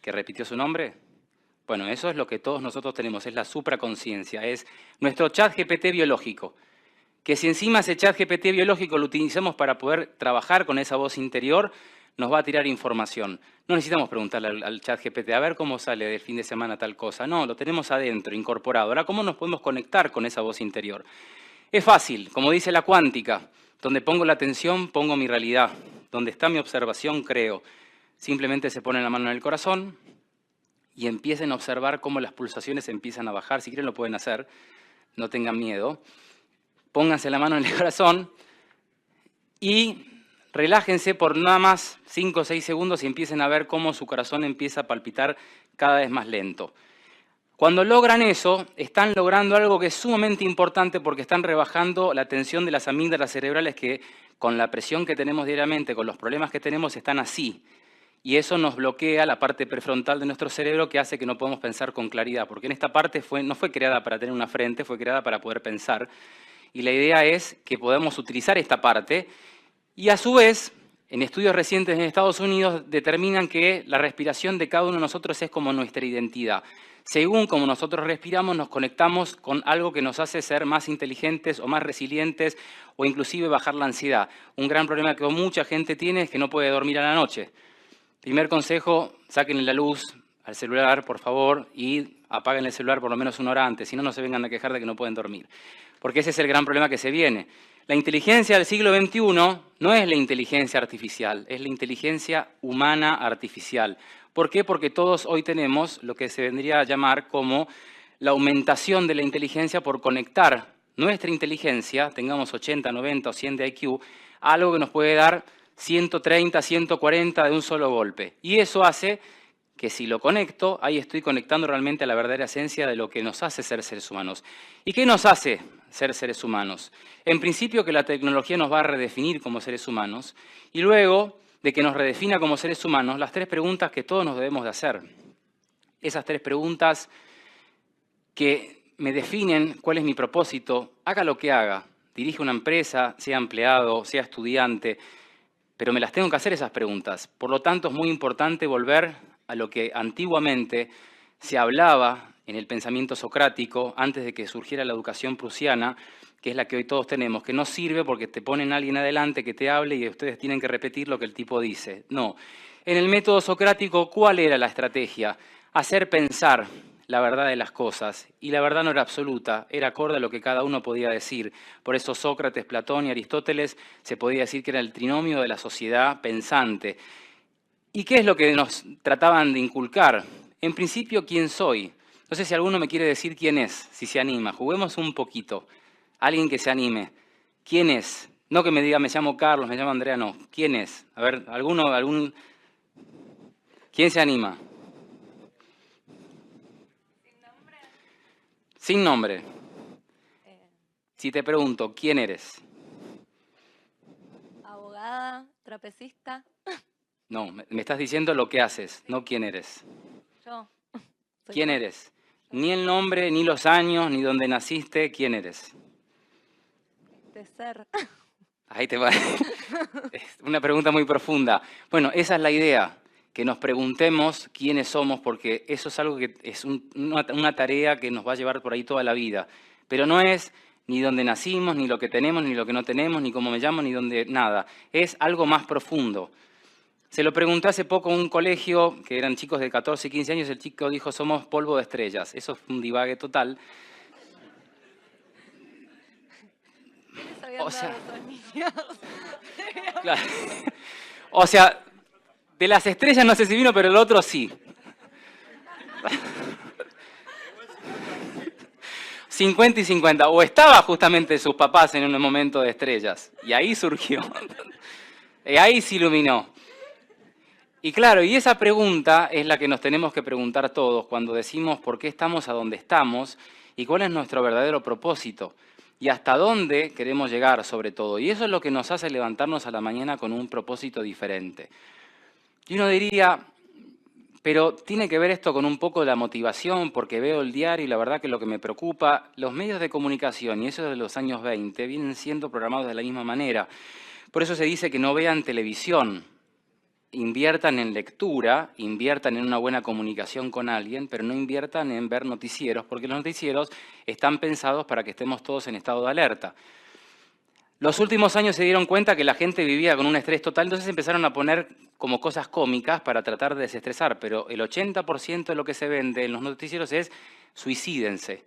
¿Que repitió su nombre? Bueno, eso es lo que todos nosotros tenemos, es la supraconciencia, es nuestro chat GPT biológico. Que si encima ese chat GPT biológico lo utilizamos para poder trabajar con esa voz interior, nos va a tirar información. No necesitamos preguntarle al chat GPT, a ver cómo sale del fin de semana tal cosa. No, lo tenemos adentro, incorporado. Ahora, ¿cómo nos podemos conectar con esa voz interior? Es fácil, como dice la cuántica, donde pongo la atención, pongo mi realidad. Donde está mi observación, creo. Simplemente se ponen la mano en el corazón y empiecen a observar cómo las pulsaciones empiezan a bajar. Si quieren lo pueden hacer, no tengan miedo. Pónganse la mano en el corazón y relájense por nada más 5 o 6 segundos y empiecen a ver cómo su corazón empieza a palpitar cada vez más lento. Cuando logran eso, están logrando algo que es sumamente importante porque están rebajando la tensión de las amígdalas cerebrales que con la presión que tenemos diariamente, con los problemas que tenemos, están así. Y eso nos bloquea la parte prefrontal de nuestro cerebro que hace que no podamos pensar con claridad, porque en esta parte no fue creada para tener una frente, fue creada para poder pensar. Y la idea es que podamos utilizar esta parte y a su vez, en estudios recientes en Estados Unidos determinan que la respiración de cada uno de nosotros es como nuestra identidad. Según como nosotros respiramos, nos conectamos con algo que nos hace ser más inteligentes o más resilientes o inclusive bajar la ansiedad. Un gran problema que mucha gente tiene es que no puede dormir a la noche. Primer consejo, sáquenle la luz al celular, por favor, y apaguen el celular por lo menos 1 hora antes, si no, no se vengan a quejar de que no pueden dormir. Porque ese es el gran problema que se viene. La inteligencia del siglo XXI no es la inteligencia artificial, es la inteligencia humana artificial. ¿Por qué? Porque todos hoy tenemos lo que se vendría a llamar como la aumentación de la inteligencia por conectar nuestra inteligencia, tengamos 80, 90 o 100 de IQ, a algo que nos puede dar 130, 140 de un solo golpe. Y eso hace que si lo conecto, ahí estoy conectando realmente a la verdadera esencia de lo que nos hace ser seres humanos. ¿Y qué nos hace ser seres humanos? En principio que la tecnología nos va a redefinir como seres humanos y luego de que nos redefina como seres humanos, las 3 preguntas que todos nos debemos de hacer. Esas 3 preguntas que me definen cuál es mi propósito, haga lo que haga, dirige una empresa, sea empleado, sea estudiante, pero me las tengo que hacer esas preguntas. Por lo tanto, es muy importante volver a lo que antiguamente se hablaba en el pensamiento socrático, antes de que surgiera la educación prusiana, que es la que hoy todos tenemos, que no sirve porque te ponen a alguien adelante que te hable y ustedes tienen que repetir lo que el tipo dice. No. En el método socrático, ¿cuál era la estrategia? Hacer pensar la verdad de las cosas. Y la verdad no era absoluta, era acorde a lo que cada uno podía decir. Por eso Sócrates, Platón y Aristóteles se podía decir que era el trinomio de la sociedad pensante. ¿Y qué es lo que nos trataban de inculcar? En principio, ¿quién soy? No sé si alguno me quiere decir quién es, si se anima. Juguemos un poquito. Alguien que se anime. ¿Quién es? No que me diga, me llamo Carlos, me llamo Andrea, no. ¿Quién es? A ver, algún... ¿Quién se anima? Sin nombre. Sin nombre. Si te pregunto, ¿quién eres? Abogada, trapecista. No, me estás diciendo lo que haces, no quién eres. Yo. Soy ¿Quién yo. eres? Ni el nombre, ni los años, ni dónde naciste, ¿quién eres? De ser. Ahí te va. Es una pregunta muy profunda. Bueno, esa es la idea, que nos preguntemos quiénes somos, porque eso es algo que es una tarea que nos va a llevar por ahí toda la vida. Pero no es ni dónde nacimos, ni lo que tenemos, ni lo que no tenemos, ni cómo me llamo, ni dónde nada. Es algo más profundo. Se lo pregunté hace poco en un colegio, que eran chicos de 14 y 15 años, el chico dijo, somos polvo de estrellas. Eso es un divague total. ¿Quiénes habían O sea, dado esos niños? claro. O sea, de las estrellas no sé si vino, pero el otro sí. 50 y 50. O estaba justamente sus papás en un momento de estrellas. Y ahí surgió. Y ahí se iluminó. Y claro, y esa pregunta es la que nos tenemos que preguntar todos cuando decimos por qué estamos a donde estamos y cuál es nuestro verdadero propósito y hasta dónde queremos llegar sobre todo. Y eso es lo que nos hace levantarnos a la mañana con un propósito diferente. Y uno diría, pero tiene que ver esto con un poco de la motivación, porque veo el diario y la verdad que lo que me preocupa, los medios de comunicación, y eso de los años 20, vienen siendo programados de la misma manera. Por eso se dice que no vean televisión. Inviertan en lectura, inviertan en una buena comunicación con alguien, pero no inviertan en ver noticieros, porque los noticieros están pensados para que estemos todos en estado de alerta. Los últimos años se dieron cuenta que la gente vivía con un estrés total, entonces empezaron a poner como cosas cómicas para tratar de desestresar, pero el 80% de lo que se vende en los noticieros es suicídense.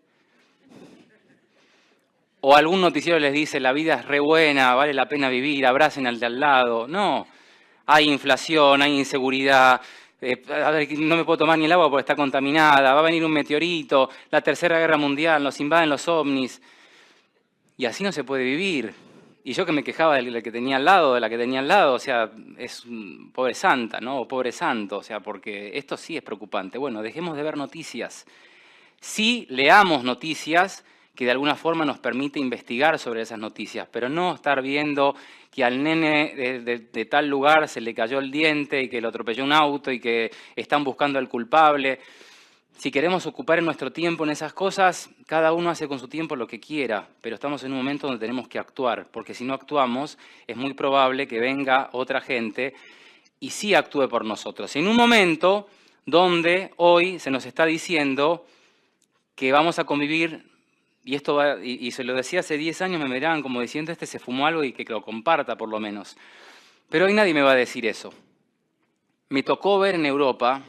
O algún noticiero les dice, la vida es re buena, vale la pena vivir, abracen al de al lado. No. Hay inflación, hay inseguridad, a ver, no me puedo tomar ni el agua porque está contaminada, va a venir un meteorito, la Tercera Guerra Mundial, nos invaden los ovnis. Y así no se puede vivir. Y yo que me quejaba del que tenía al lado, de la que tenía al lado, o sea, es pobre santa, ¿no? O pobre santo, o sea, porque esto sí es preocupante. Bueno, dejemos de ver noticias. Sí leamos noticias que de alguna forma nos permite investigar sobre esas noticias, pero no estar viendo que al nene de tal lugar se le cayó el diente y que lo atropelló un auto y que están buscando al culpable. Si queremos ocupar nuestro tiempo en esas cosas, cada uno hace con su tiempo lo que quiera, pero estamos en un momento donde tenemos que actuar, porque si no actuamos es muy probable que venga otra gente y sí actúe por nosotros. En un momento donde hoy se nos está diciendo que vamos a convivir, y esto va, y se lo decía hace 10 años, me miraban como diciendo, este se fumó algo y que lo comparta por lo menos. Pero hoy nadie me va a decir eso. Me tocó ver en Europa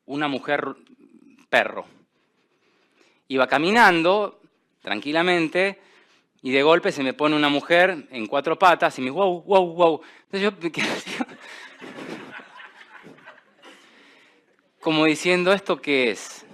una mujer perro. Iba caminando tranquilamente y de golpe se me pone una mujer en 4 patas y me dice, wow, wow, wow. Entonces yo me quedé así, como diciendo, ¿esto qué es?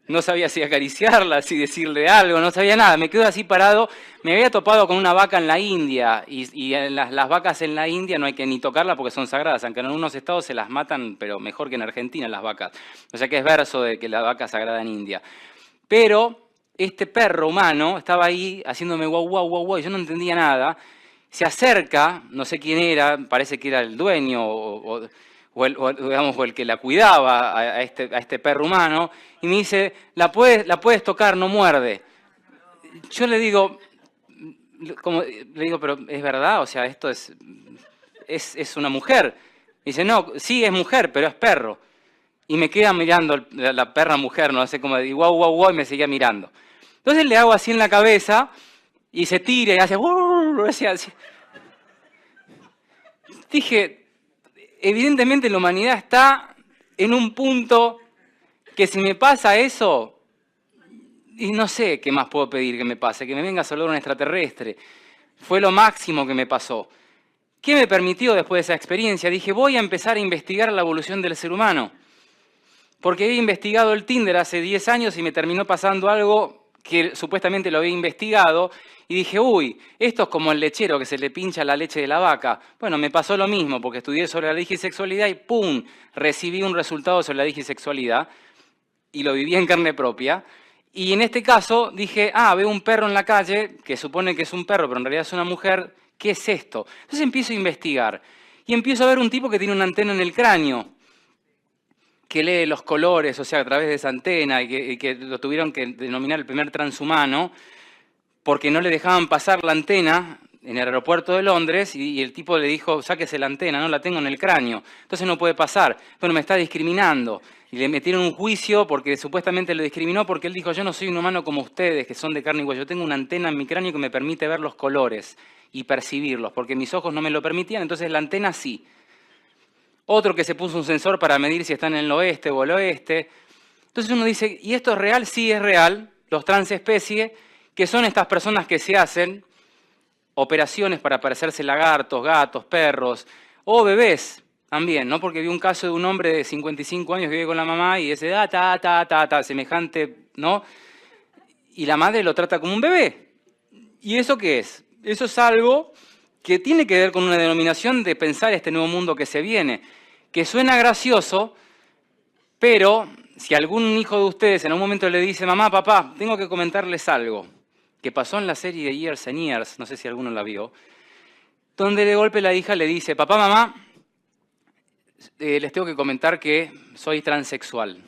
No sabía si acariciarla, si decirle algo, no sabía nada. Me quedo así parado. Me había topado con una vaca en la India y en las vacas en la India no hay que ni tocarlas porque son sagradas, aunque en algunos estados se las matan, pero mejor que en Argentina las vacas. O sea que es verso de que la vaca es sagrada en India. Pero este perro humano estaba ahí haciéndome guau, guau, guau, guau, y yo no entendía nada. Se acerca, no sé quién era, parece que era el dueño o el que la cuidaba a este perro humano, y me dice, la puedes tocar, no muerde. Yo le digo, pero es verdad, o sea, esto es una mujer. Dice, no, sí es mujer, pero es perro. Y me queda mirando la perra mujer, no sé cómo, y guau, guau, guau, y me seguía mirando. Entonces le hago así en la cabeza, y se tira y hace, así. Dije, evidentemente la humanidad está en un punto que si me pasa eso, y no sé qué más puedo pedir que me pase, que me venga a saludar un extraterrestre. Fue lo máximo que me pasó. ¿Qué me permitió después de esa experiencia? Dije, voy a empezar a investigar la evolución del ser humano. Porque había investigado el Tinder hace 10 años y me terminó pasando algo que supuestamente lo había investigado, y dije, uy, esto es como el lechero que se le pincha la leche de la vaca. Bueno, me pasó lo mismo, porque estudié sobre la digisexualidad y ¡pum!, recibí un resultado sobre la digisexualidad y lo viví en carne propia. Y en este caso dije, veo un perro en la calle, que supone que es un perro, pero en realidad es una mujer, ¿qué es esto? Entonces empiezo a investigar y empiezo a ver un tipo que tiene una antena en el cráneo, que lee los colores, o sea, a través de esa antena, y que lo tuvieron que denominar el primer transhumano, porque no le dejaban pasar la antena en el aeropuerto de Londres, y el tipo le dijo, sáquese la antena, no la tengo en el cráneo, entonces no puede pasar. Bueno, me está discriminando. Y le metieron un juicio porque supuestamente lo discriminó porque él dijo, yo no soy un humano como ustedes, que son de carne y hueso, yo tengo una antena en mi cráneo que me permite ver los colores y percibirlos, porque mis ojos no me lo permitían, entonces la antena sí. Otro que se puso un sensor para medir si están en el oeste o el oeste. Entonces uno dice, ¿y esto es real? Sí, es real. Los transespecie, que son estas personas que se hacen operaciones para parecerse lagartos, gatos, perros o bebés también, ¿no? Porque vi un caso de un hombre de 55 años que vive con la mamá y ese semejante, ¿no? Y la madre lo trata como un bebé. ¿Y eso qué es? Eso es algo que tiene que ver con una denominación de pensar este nuevo mundo que se viene, que suena gracioso, pero si algún hijo de ustedes en un momento le dice, mamá, papá, tengo que comentarles algo, que pasó en la serie de Years and Years, no sé si alguno la vio, donde de golpe la hija le dice, papá, mamá, les tengo que comentar que soy transexual.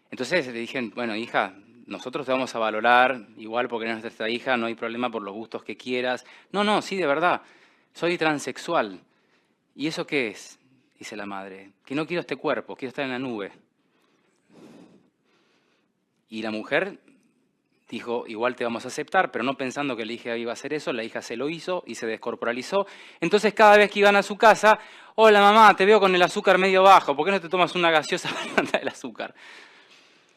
Entonces le dije, bueno, hija, nosotros te vamos a valorar, igual porque eres nuestra hija, no hay problema por los gustos que quieras. No, sí, de verdad, soy transexual. ¿Y eso qué es? Dice la madre, que no quiero este cuerpo, quiero estar en la nube. Y la mujer dijo, igual te vamos a aceptar, pero no pensando que la hija iba a hacer eso, la hija se lo hizo y se descorporalizó. Entonces cada vez que iban a su casa, hola mamá, te veo con el azúcar medio bajo, ¿por qué no te tomas una gaseosa para levantar el azúcar?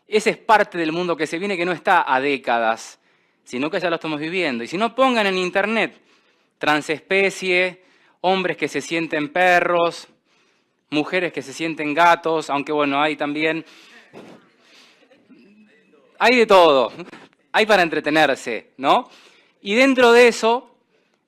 Ese es parte del mundo que se viene, que no está a décadas, sino que ya lo estamos viviendo. Y si no, pongan en internet transespecie, hombres que se sienten perros, mujeres que se sienten gatos, aunque bueno, hay también... Hay de todo, hay para entretenerse, ¿no? Y dentro de eso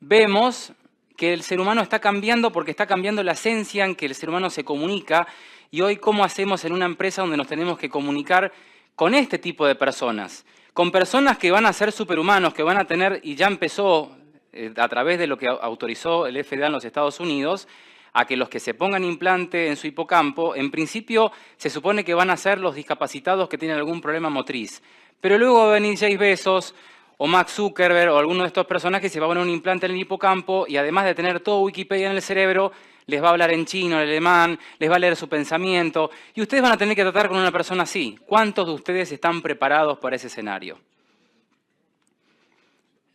vemos que el ser humano está cambiando porque está cambiando la esencia en que el ser humano se comunica. Y hoy, ¿cómo hacemos en una empresa donde nos tenemos que comunicar con este tipo de personas? Con personas que van a ser superhumanos, que van a tener, y ya empezó a través de lo que autorizó el FDA en los Estados Unidos, a que los que se pongan implante en su hipocampo, en principio se supone que van a ser los discapacitados que tienen algún problema motriz. Pero luego va a venir Jeff Bezos o Mark Zuckerberg o alguno de estos personajes se va a poner un implante en el hipocampo y además de tener todo Wikipedia en el cerebro, les va a hablar en chino, en alemán, les va a leer su pensamiento y ustedes van a tener que tratar con una persona así. ¿Cuántos de ustedes están preparados para ese escenario?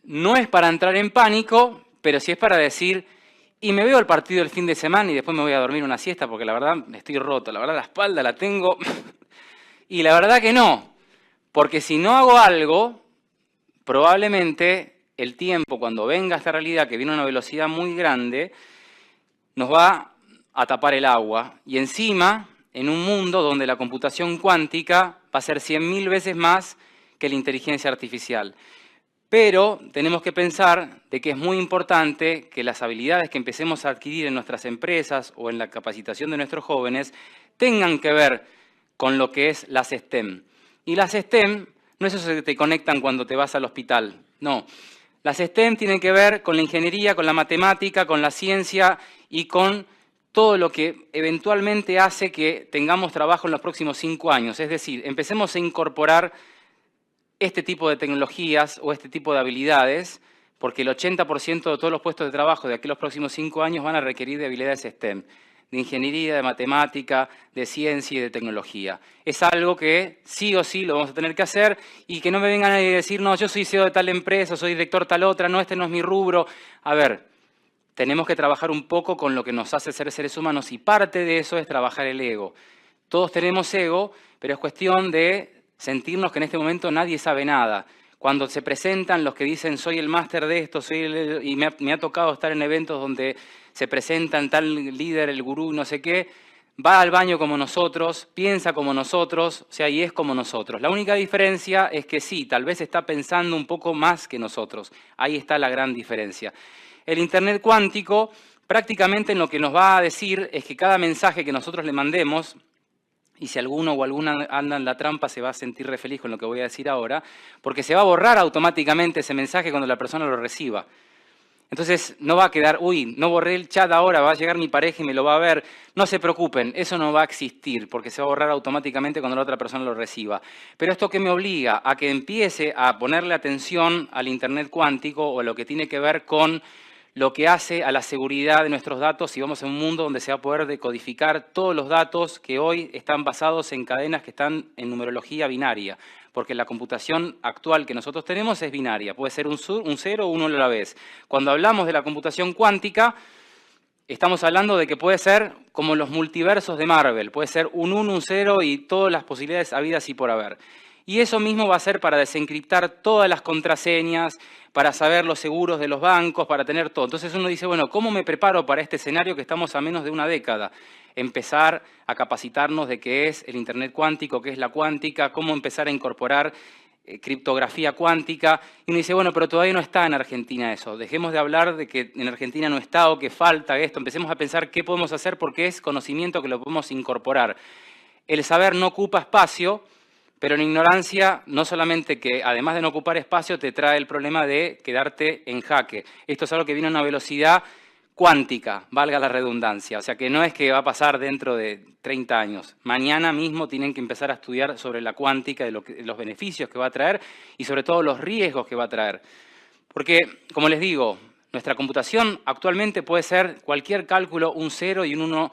No es para entrar en pánico, pero sí es para decir, y me veo el partido el fin de semana y después me voy a dormir una siesta porque la verdad estoy roto, la verdad la espalda la tengo y la verdad que no, porque si no hago algo, probablemente el tiempo cuando venga esta realidad que viene a una velocidad muy grande, nos va a tapar el agua y encima en un mundo donde la computación cuántica va a ser 100.000 veces más que la inteligencia artificial. Pero tenemos que pensar de que es muy importante que las habilidades que empecemos a adquirir en nuestras empresas o en la capacitación de nuestros jóvenes tengan que ver con lo que es las STEM. Y las STEM no es eso que te conectan cuando te vas al hospital, no. Las STEM tienen que ver con la ingeniería, con la matemática, con la ciencia y con todo lo que eventualmente hace que tengamos trabajo en los próximos 5 años. Es decir, empecemos a incorporar este tipo de tecnologías o este tipo de habilidades, porque el 80% de todos los puestos de trabajo de aquí a los próximos 5 años van a requerir de habilidades STEM, de ingeniería, de matemática, de ciencia y de tecnología. Es algo que sí o sí lo vamos a tener que hacer y que no me vengan a decir, no, yo soy CEO de tal empresa, soy director de tal otra, no, este no es mi rubro. A ver, tenemos que trabajar un poco con lo que nos hace ser seres humanos y parte de eso es trabajar el ego. Todos tenemos ego, pero es cuestión de sentirnos que en este momento nadie sabe nada. Cuando se presentan los que dicen soy el máster de esto, y me ha tocado estar en eventos donde se presentan tal líder, el gurú, no sé qué, va al baño como nosotros, piensa como nosotros, o sea, y es como nosotros. La única diferencia es que sí, tal vez está pensando un poco más que nosotros. Ahí está la gran diferencia. El Internet cuántico prácticamente lo que nos va a decir es que cada mensaje que nosotros le mandemos, y si alguno o alguna anda en la trampa se va a sentir re feliz con lo que voy a decir ahora, porque se va a borrar automáticamente ese mensaje cuando la persona lo reciba. Entonces no va a quedar, uy, no borré el chat ahora, va a llegar mi pareja y me lo va a ver. No se preocupen, eso no va a existir porque se va a borrar automáticamente cuando la otra persona lo reciba. Pero esto que me obliga a que empiece a ponerle atención al Internet cuántico o a lo que tiene que ver con lo que hace a la seguridad de nuestros datos si vamos a un mundo donde se va a poder decodificar todos los datos que hoy están basados en cadenas que están en numerología binaria, porque la computación actual que nosotros tenemos es binaria, puede ser un 0 o un 1 a la vez. Cuando hablamos de la computación cuántica, estamos hablando de que puede ser como los multiversos de Marvel, puede ser un 1, un 0 y todas las posibilidades habidas y por haber. Y eso mismo va a ser para desencriptar todas las contraseñas, para saber los seguros de los bancos, para tener todo. Entonces uno dice, bueno, ¿cómo me preparo para este escenario que estamos a menos de una década? Empezar a capacitarnos de qué es el Internet cuántico, qué es la cuántica, cómo empezar a incorporar criptografía cuántica. Y uno dice, bueno, pero todavía no está en Argentina eso. Dejemos de hablar de que en Argentina no está o que falta esto. Empecemos a pensar qué podemos hacer porque es conocimiento que lo podemos incorporar. El saber no ocupa espacio, pero en ignorancia, no solamente que además de no ocupar espacio, te trae el problema de quedarte en jaque. Esto es algo que viene a una velocidad cuántica, valga la redundancia. O sea que no es que va a pasar dentro de 30 años. Mañana mismo tienen que empezar a estudiar sobre la cuántica, de los beneficios que va a traer y sobre todo los riesgos que va a traer. Porque, como les digo, nuestra computación actualmente puede ser cualquier cálculo, un 0 y un 1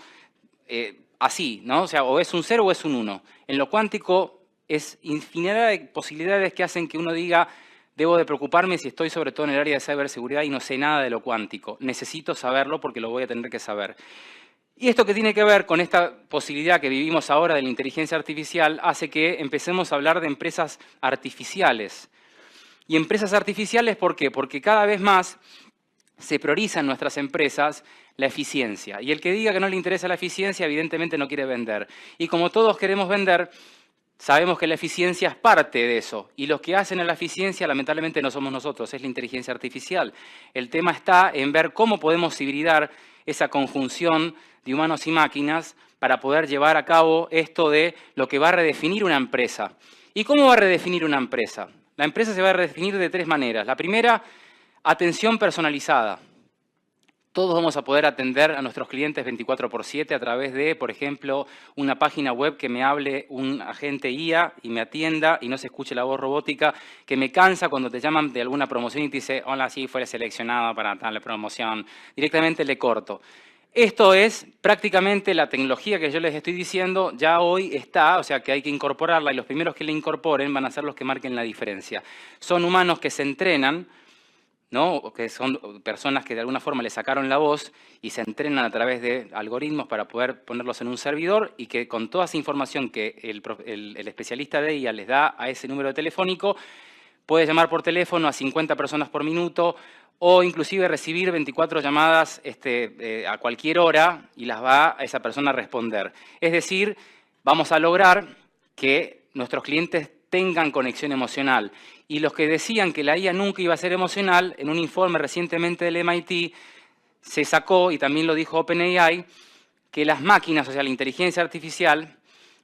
así, ¿no? O sea, o es un 0 o es un 1. En lo cuántico es infinidad de posibilidades que hacen que uno diga, debo de preocuparme si estoy sobre todo en el área de ciberseguridad y no sé nada de lo cuántico. Necesito saberlo porque lo voy a tener que saber. Y esto que tiene que ver con esta posibilidad que vivimos ahora de la inteligencia artificial hace que empecemos a hablar de empresas artificiales. Y empresas artificiales, ¿por qué? Porque cada vez más se prioriza en nuestras empresas la eficiencia. Y el que diga que no le interesa la eficiencia, evidentemente no quiere vender. Y como todos queremos vender, sabemos que la eficiencia es parte de eso. Y los que hacen a la eficiencia, lamentablemente, no somos nosotros, es la inteligencia artificial. El tema está en ver cómo podemos hibridar esa conjunción de humanos y máquinas para poder llevar a cabo esto de lo que va a redefinir una empresa. ¿Y cómo va a redefinir una empresa? La empresa se va a redefinir de 3 maneras. La primera, atención personalizada. Todos vamos a poder atender a nuestros clientes 24/7 a través de, por ejemplo, una página web que me hable un agente IA y me atienda y no se escuche la voz robótica, que me cansa cuando te llaman de alguna promoción y te dice, hola, sí, fue seleccionado para tal promoción. Directamente le corto. Esto es prácticamente la tecnología que yo les estoy diciendo, ya hoy está, o sea que hay que incorporarla y los primeros que la incorporen van a ser los que marquen la diferencia. Son humanos que se entrenan, ¿no? Que son personas que de alguna forma le sacaron la voz y se entrenan a través de algoritmos para poder ponerlos en un servidor y que con toda esa información que el especialista de IA les da a ese número telefónico, puede llamar por teléfono a 50 personas por minuto o inclusive recibir 24 llamadas a cualquier hora y las va a esa persona a responder. Es decir, vamos a lograr que nuestros clientes tengan conexión emocional. Y los que decían que la IA nunca iba a ser emocional, en un informe recientemente del MIT se sacó, y también lo dijo OpenAI, que las máquinas, o sea, la inteligencia artificial,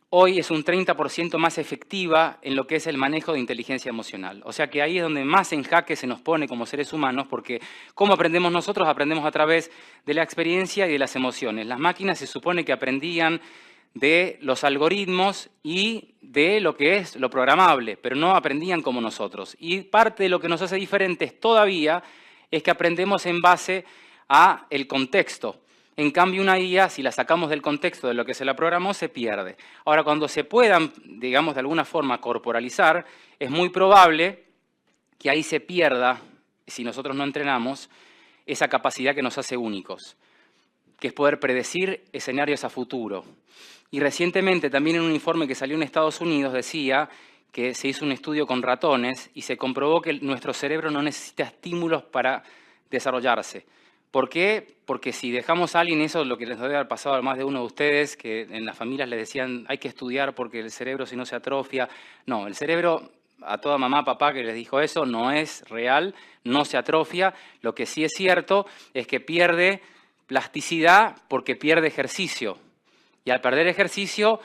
hoy es un 30% más efectiva en lo que es el manejo de inteligencia emocional. O sea que ahí es donde más en jaque se nos pone como seres humanos, porque ¿cómo aprendemos nosotros? Aprendemos a través de la experiencia y de las emociones. Las máquinas se supone que aprendían de los algoritmos y de lo que es lo programable, pero no aprendían como nosotros. Y parte de lo que nos hace diferentes todavía es que aprendemos en base a el contexto. En cambio, una IA, si la sacamos del contexto de lo que se la programó, se pierde. Ahora, cuando se puedan, digamos, de alguna forma corporalizar, es muy probable que ahí se pierda, si nosotros no entrenamos, esa capacidad que nos hace únicos, que es poder predecir escenarios a futuro. Y recientemente, también en un informe que salió en Estados Unidos, decía que se hizo un estudio con ratones y se comprobó que nuestro cerebro no necesita estímulos para desarrollarse. ¿Por qué? Porque si dejamos a alguien, eso es lo que les debe haber pasado a más de uno de ustedes, que en las familias les decían hay que estudiar porque el cerebro si no se atrofia. No, el cerebro, a toda mamá, papá que les dijo eso, no es real, no se atrofia. Lo que sí es cierto es que pierde plasticidad porque pierde ejercicio. Y al perder ejercicio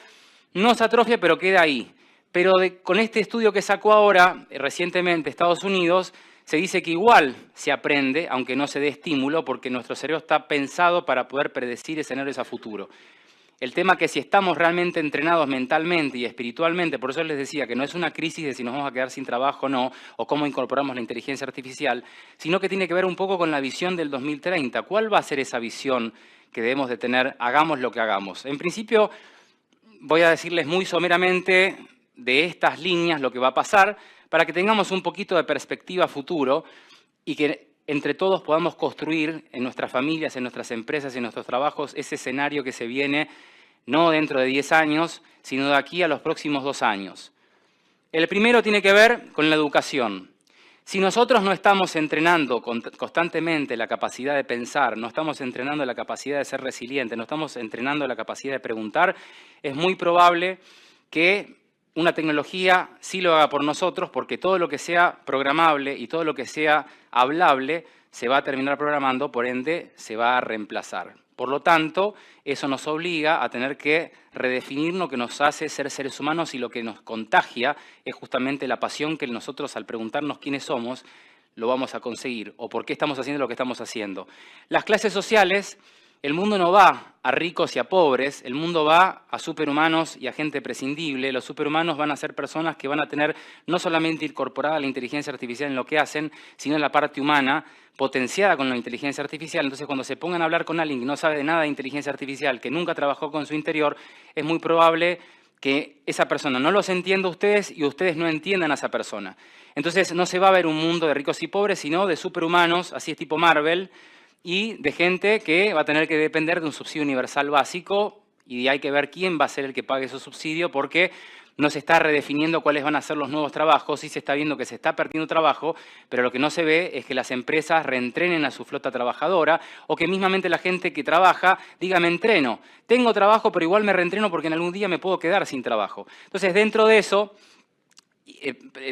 no se atrofia, pero queda ahí. Pero con este estudio que sacó ahora, recientemente Estados Unidos, se dice que igual se aprende, aunque no se dé estímulo, porque nuestro cerebro está pensado para poder predecir escenarios a futuro. El tema que si estamos realmente entrenados mentalmente y espiritualmente, por eso les decía que no es una crisis de si nos vamos a quedar sin trabajo o no, o cómo incorporamos la inteligencia artificial, sino que tiene que ver un poco con la visión del 2030. ¿Cuál va a ser esa visión que debemos de tener, hagamos lo que hagamos? En principio, voy a decirles muy someramente de estas líneas lo que va a pasar, para que tengamos un poquito de perspectiva futuro y que entre todos podamos construir en nuestras familias, en nuestras empresas, en nuestros trabajos, ese escenario que se viene no dentro de 10 años, sino de aquí a los próximos 2 años. El primero tiene que ver con la educación. Si nosotros no estamos entrenando constantemente la capacidad de pensar, no estamos entrenando la capacidad de ser resiliente, no estamos entrenando la capacidad de preguntar, es muy probable que una tecnología sí lo haga por nosotros, porque todo lo que sea programable y todo lo que sea hablable se va a terminar programando, por ende se va a reemplazar. Por lo tanto, eso nos obliga a tener que redefinir lo que nos hace ser seres humanos y lo que nos contagia es justamente la pasión que nosotros al preguntarnos quiénes somos lo vamos a conseguir o por qué estamos haciendo lo que estamos haciendo. Las clases sociales, el mundo no va a ricos y a pobres, el mundo va a superhumanos y a gente prescindible. Los superhumanos van a ser personas que van a tener no solamente incorporada la inteligencia artificial en lo que hacen, sino en la parte humana, potenciada con la inteligencia artificial. Entonces, cuando se pongan a hablar con alguien que no sabe de nada de inteligencia artificial, que nunca trabajó con su interior, es muy probable que esa persona no los entienda a ustedes y ustedes no entiendan a esa persona. Entonces, no se va a ver un mundo de ricos y pobres, sino de superhumanos, así es tipo Marvel, y de gente que va a tener que depender de un subsidio universal básico y hay que ver quién va a ser el que pague ese subsidio porque no se está redefiniendo cuáles van a ser los nuevos trabajos, sí se está viendo que se está perdiendo trabajo, pero lo que no se ve es que las empresas reentrenen a su flota trabajadora o que mismamente la gente que trabaja diga me entreno, tengo trabajo pero igual me reentreno porque en algún día me puedo quedar sin trabajo. Entonces dentro de eso,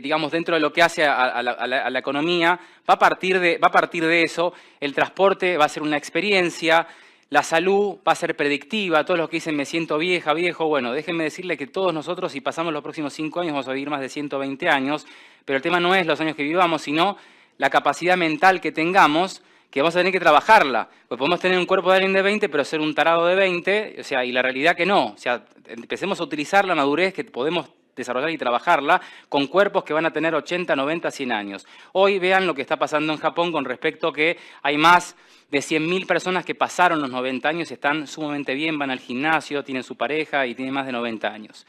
digamos, dentro de lo que hace a la economía, va a partir de eso, el transporte va a ser una experiencia, la salud va a ser predictiva, todos los que dicen me siento vieja, viejo, bueno, déjenme decirle que todos nosotros, si pasamos los próximos 5 años, vamos a vivir más de 120 años, pero el tema no es los años que vivamos, sino la capacidad mental que tengamos, que vamos a tener que trabajarla. Pues podemos tener un cuerpo de alguien de 20, pero ser un tarado de 20, o sea, y la realidad que no. O sea, empecemos a utilizar la madurez que podemos desarrollar y trabajarla con cuerpos que van a tener 80, 90, 100 años. Hoy vean lo que está pasando en Japón con respecto a que hay más de 100.000 personas que pasaron los 90 años y están sumamente bien, van al gimnasio, tienen su pareja y tienen más de 90 años.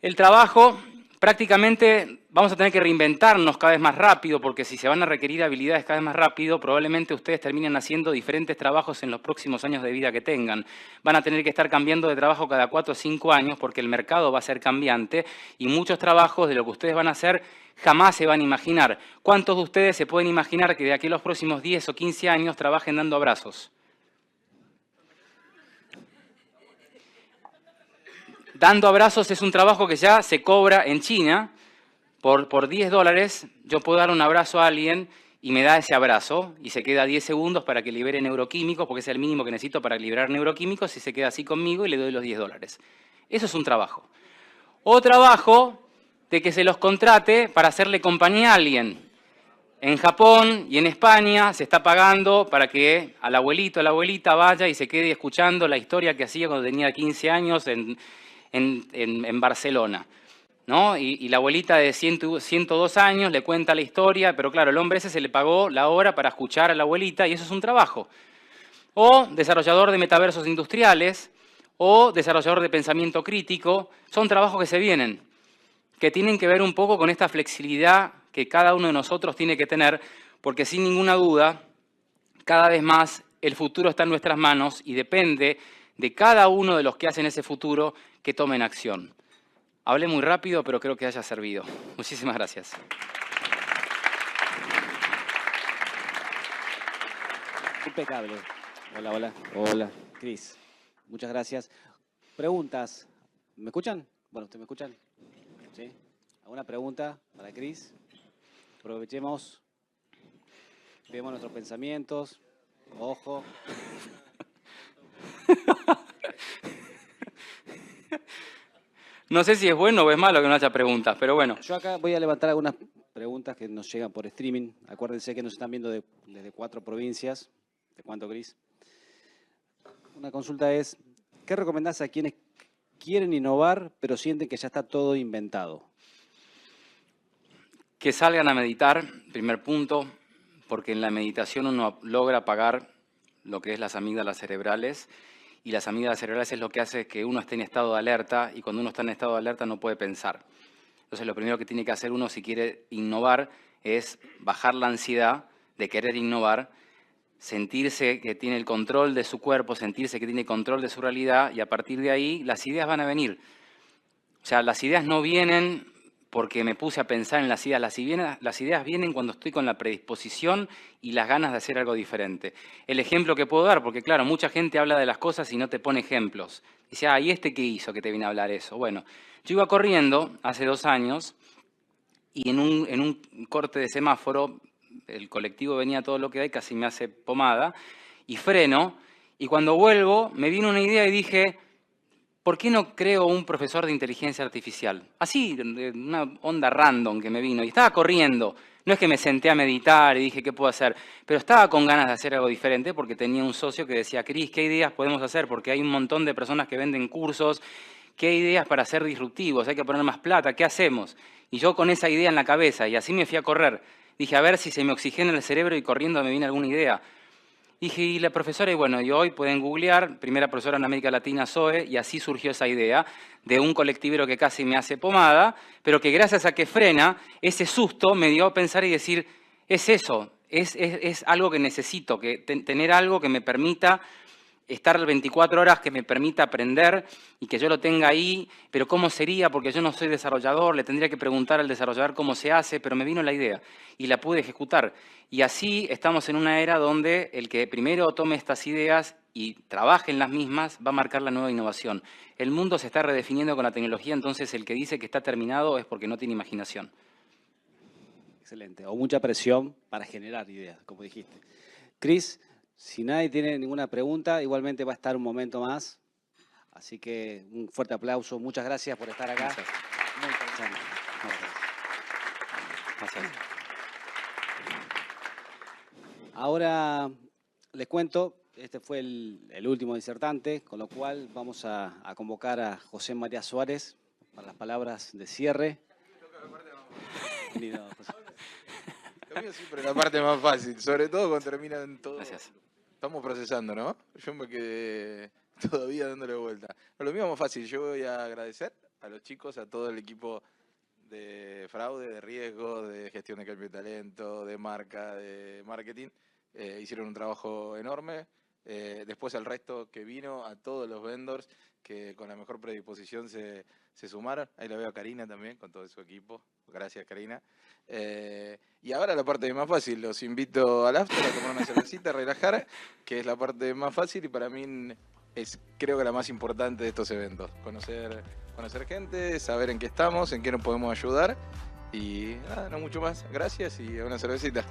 El trabajo, prácticamente vamos a tener que reinventarnos cada vez más rápido, porque si se van a requerir habilidades cada vez más rápido, probablemente ustedes terminen haciendo diferentes trabajos en los próximos años de vida que tengan. Van a tener que estar cambiando de trabajo cada 4 o 5 años, porque el mercado va a ser cambiante y muchos trabajos de lo que ustedes van a hacer jamás se van a imaginar. ¿Cuántos de ustedes se pueden imaginar que de aquí a los próximos 10 o 15 años trabajen dando abrazos? Dando abrazos es un trabajo que ya se cobra en China. Por $10 yo puedo dar un abrazo a alguien y me da ese abrazo y se queda 10 segundos para que libere neuroquímicos, porque es el mínimo que necesito para liberar neuroquímicos, y se queda así conmigo y le doy los $10. Eso es un trabajo. O trabajo de que se los contrate para hacerle compañía a alguien. En Japón y en España se está pagando para que al abuelito, a la abuelita vaya y se quede escuchando la historia que hacía cuando tenía 15 años en Barcelona, ¿no? Y la abuelita de 102 años le cuenta la historia, pero claro, el hombre ese se le pagó la hora para escuchar a la abuelita y eso es un trabajo. O desarrollador de metaversos industriales, o desarrollador de pensamiento crítico, son trabajos que se vienen, que tienen que ver un poco con esta flexibilidad que cada uno de nosotros tiene que tener, porque sin ninguna duda, cada vez más el futuro está en nuestras manos y depende de cada uno de los que hacen ese futuro que tomen acción. Hablé muy rápido, pero creo que haya servido. Muchísimas gracias. Impecable. Hola, hola. Hola, Cris. Muchas gracias. Preguntas. ¿Me escuchan? Bueno, ¿ustedes me escuchan? ¿Sí? ¿Alguna pregunta para Cris? Aprovechemos. Vemos nuestros pensamientos. Ojo. No sé si es bueno o es malo que no haya preguntas, pero bueno. Yo acá voy a levantar algunas preguntas que nos llegan por streaming. Acuérdense que nos están viendo desde 4 provincias. ¿De cuánto, Cris? Una consulta es, ¿qué recomendás a quienes quieren innovar pero sienten que ya está todo inventado? Que salgan a meditar, primer punto, porque en la meditación uno logra apagar lo que es las amígdalas cerebrales, y las amígdalas cerebrales es lo que hace que uno esté en estado de alerta, y cuando uno está en estado de alerta no puede pensar. Entonces lo primero que tiene que hacer uno si quiere innovar es bajar la ansiedad de querer innovar, sentirse que tiene el control de su cuerpo, sentirse que tiene control de su realidad, y a partir de ahí las ideas van a venir. O sea, las ideas no vienen porque me puse a pensar en las ideas. Las ideas vienen cuando estoy con la predisposición y las ganas de hacer algo diferente. El ejemplo que puedo dar, porque claro, mucha gente habla de las cosas y no te pone ejemplos. Dice, ¿y este qué hizo que te viene a hablar eso? Bueno, yo iba corriendo hace 2 años y en un corte de semáforo, el colectivo venía todo lo que hay, casi me hace pomada, y freno, y cuando vuelvo me vino una idea y dije, ¿por qué no creo un profesor de inteligencia artificial? Así, una onda random que me vino. Y estaba corriendo. No es que me senté a meditar y dije, ¿qué puedo hacer? Pero estaba con ganas de hacer algo diferente porque tenía un socio que decía, Cris, ¿qué ideas podemos hacer? Porque hay un montón de personas que venden cursos. ¿Qué ideas para ser disruptivos? Hay que poner más plata. ¿Qué hacemos? Y yo con esa idea en la cabeza, y así me fui a correr. Dije, a ver si se me oxigena el cerebro y corriendo me viene alguna idea. Dije, y la profesora, y bueno, y hoy pueden googlear, primera profesora en América Latina, Zoe, y así surgió esa idea de un colectivero que casi me hace pomada, pero que gracias a que frena, ese susto me dio a pensar y decir, es eso, es algo que necesito, que tener algo que me permita estar 24 horas, que me permita aprender y que yo lo tenga ahí, pero ¿cómo sería? Porque yo no soy desarrollador, le tendría que preguntar al desarrollador cómo se hace, pero me vino la idea y la pude ejecutar. Y así estamos en una era donde el que primero tome estas ideas y trabaje en las mismas va a marcar la nueva innovación. El mundo se está redefiniendo con la tecnología, entonces el que dice que está terminado es porque no tiene imaginación. Excelente. O mucha presión para generar ideas, como dijiste. Cris, si nadie tiene ninguna pregunta, igualmente va a estar un momento más. Así que un fuerte aplauso. Muchas gracias por estar acá. Gracias. Muy interesante. Gracias. Ahora les cuento, este fue el último disertante, con lo cual vamos a convocar a José María Suárez para las palabras de cierre. Bienvenido, José. Lo mío siempre es la parte más fácil, sobre todo cuando terminan todo. Gracias. Estamos procesando, ¿no? Yo me quedé todavía dándole vuelta. Lo mío es más fácil. Yo voy a agradecer a los chicos, a todo el equipo de fraude, de riesgo, de gestión de cambio de talento, de marca, de marketing. Hicieron un trabajo enorme. Después al resto que vino, a todos los vendors que con la mejor predisposición se sumaron. Ahí la veo a Karina también, con todo su equipo. Gracias, Karina. Y ahora la parte más fácil. Los invito al after a tomar una cervecita, a relajar, que es la parte más fácil y para mí es, creo que la más importante de estos eventos. Conocer gente, saber en qué estamos, en qué nos podemos ayudar y nada, no mucho más. Gracias y a una cervecita.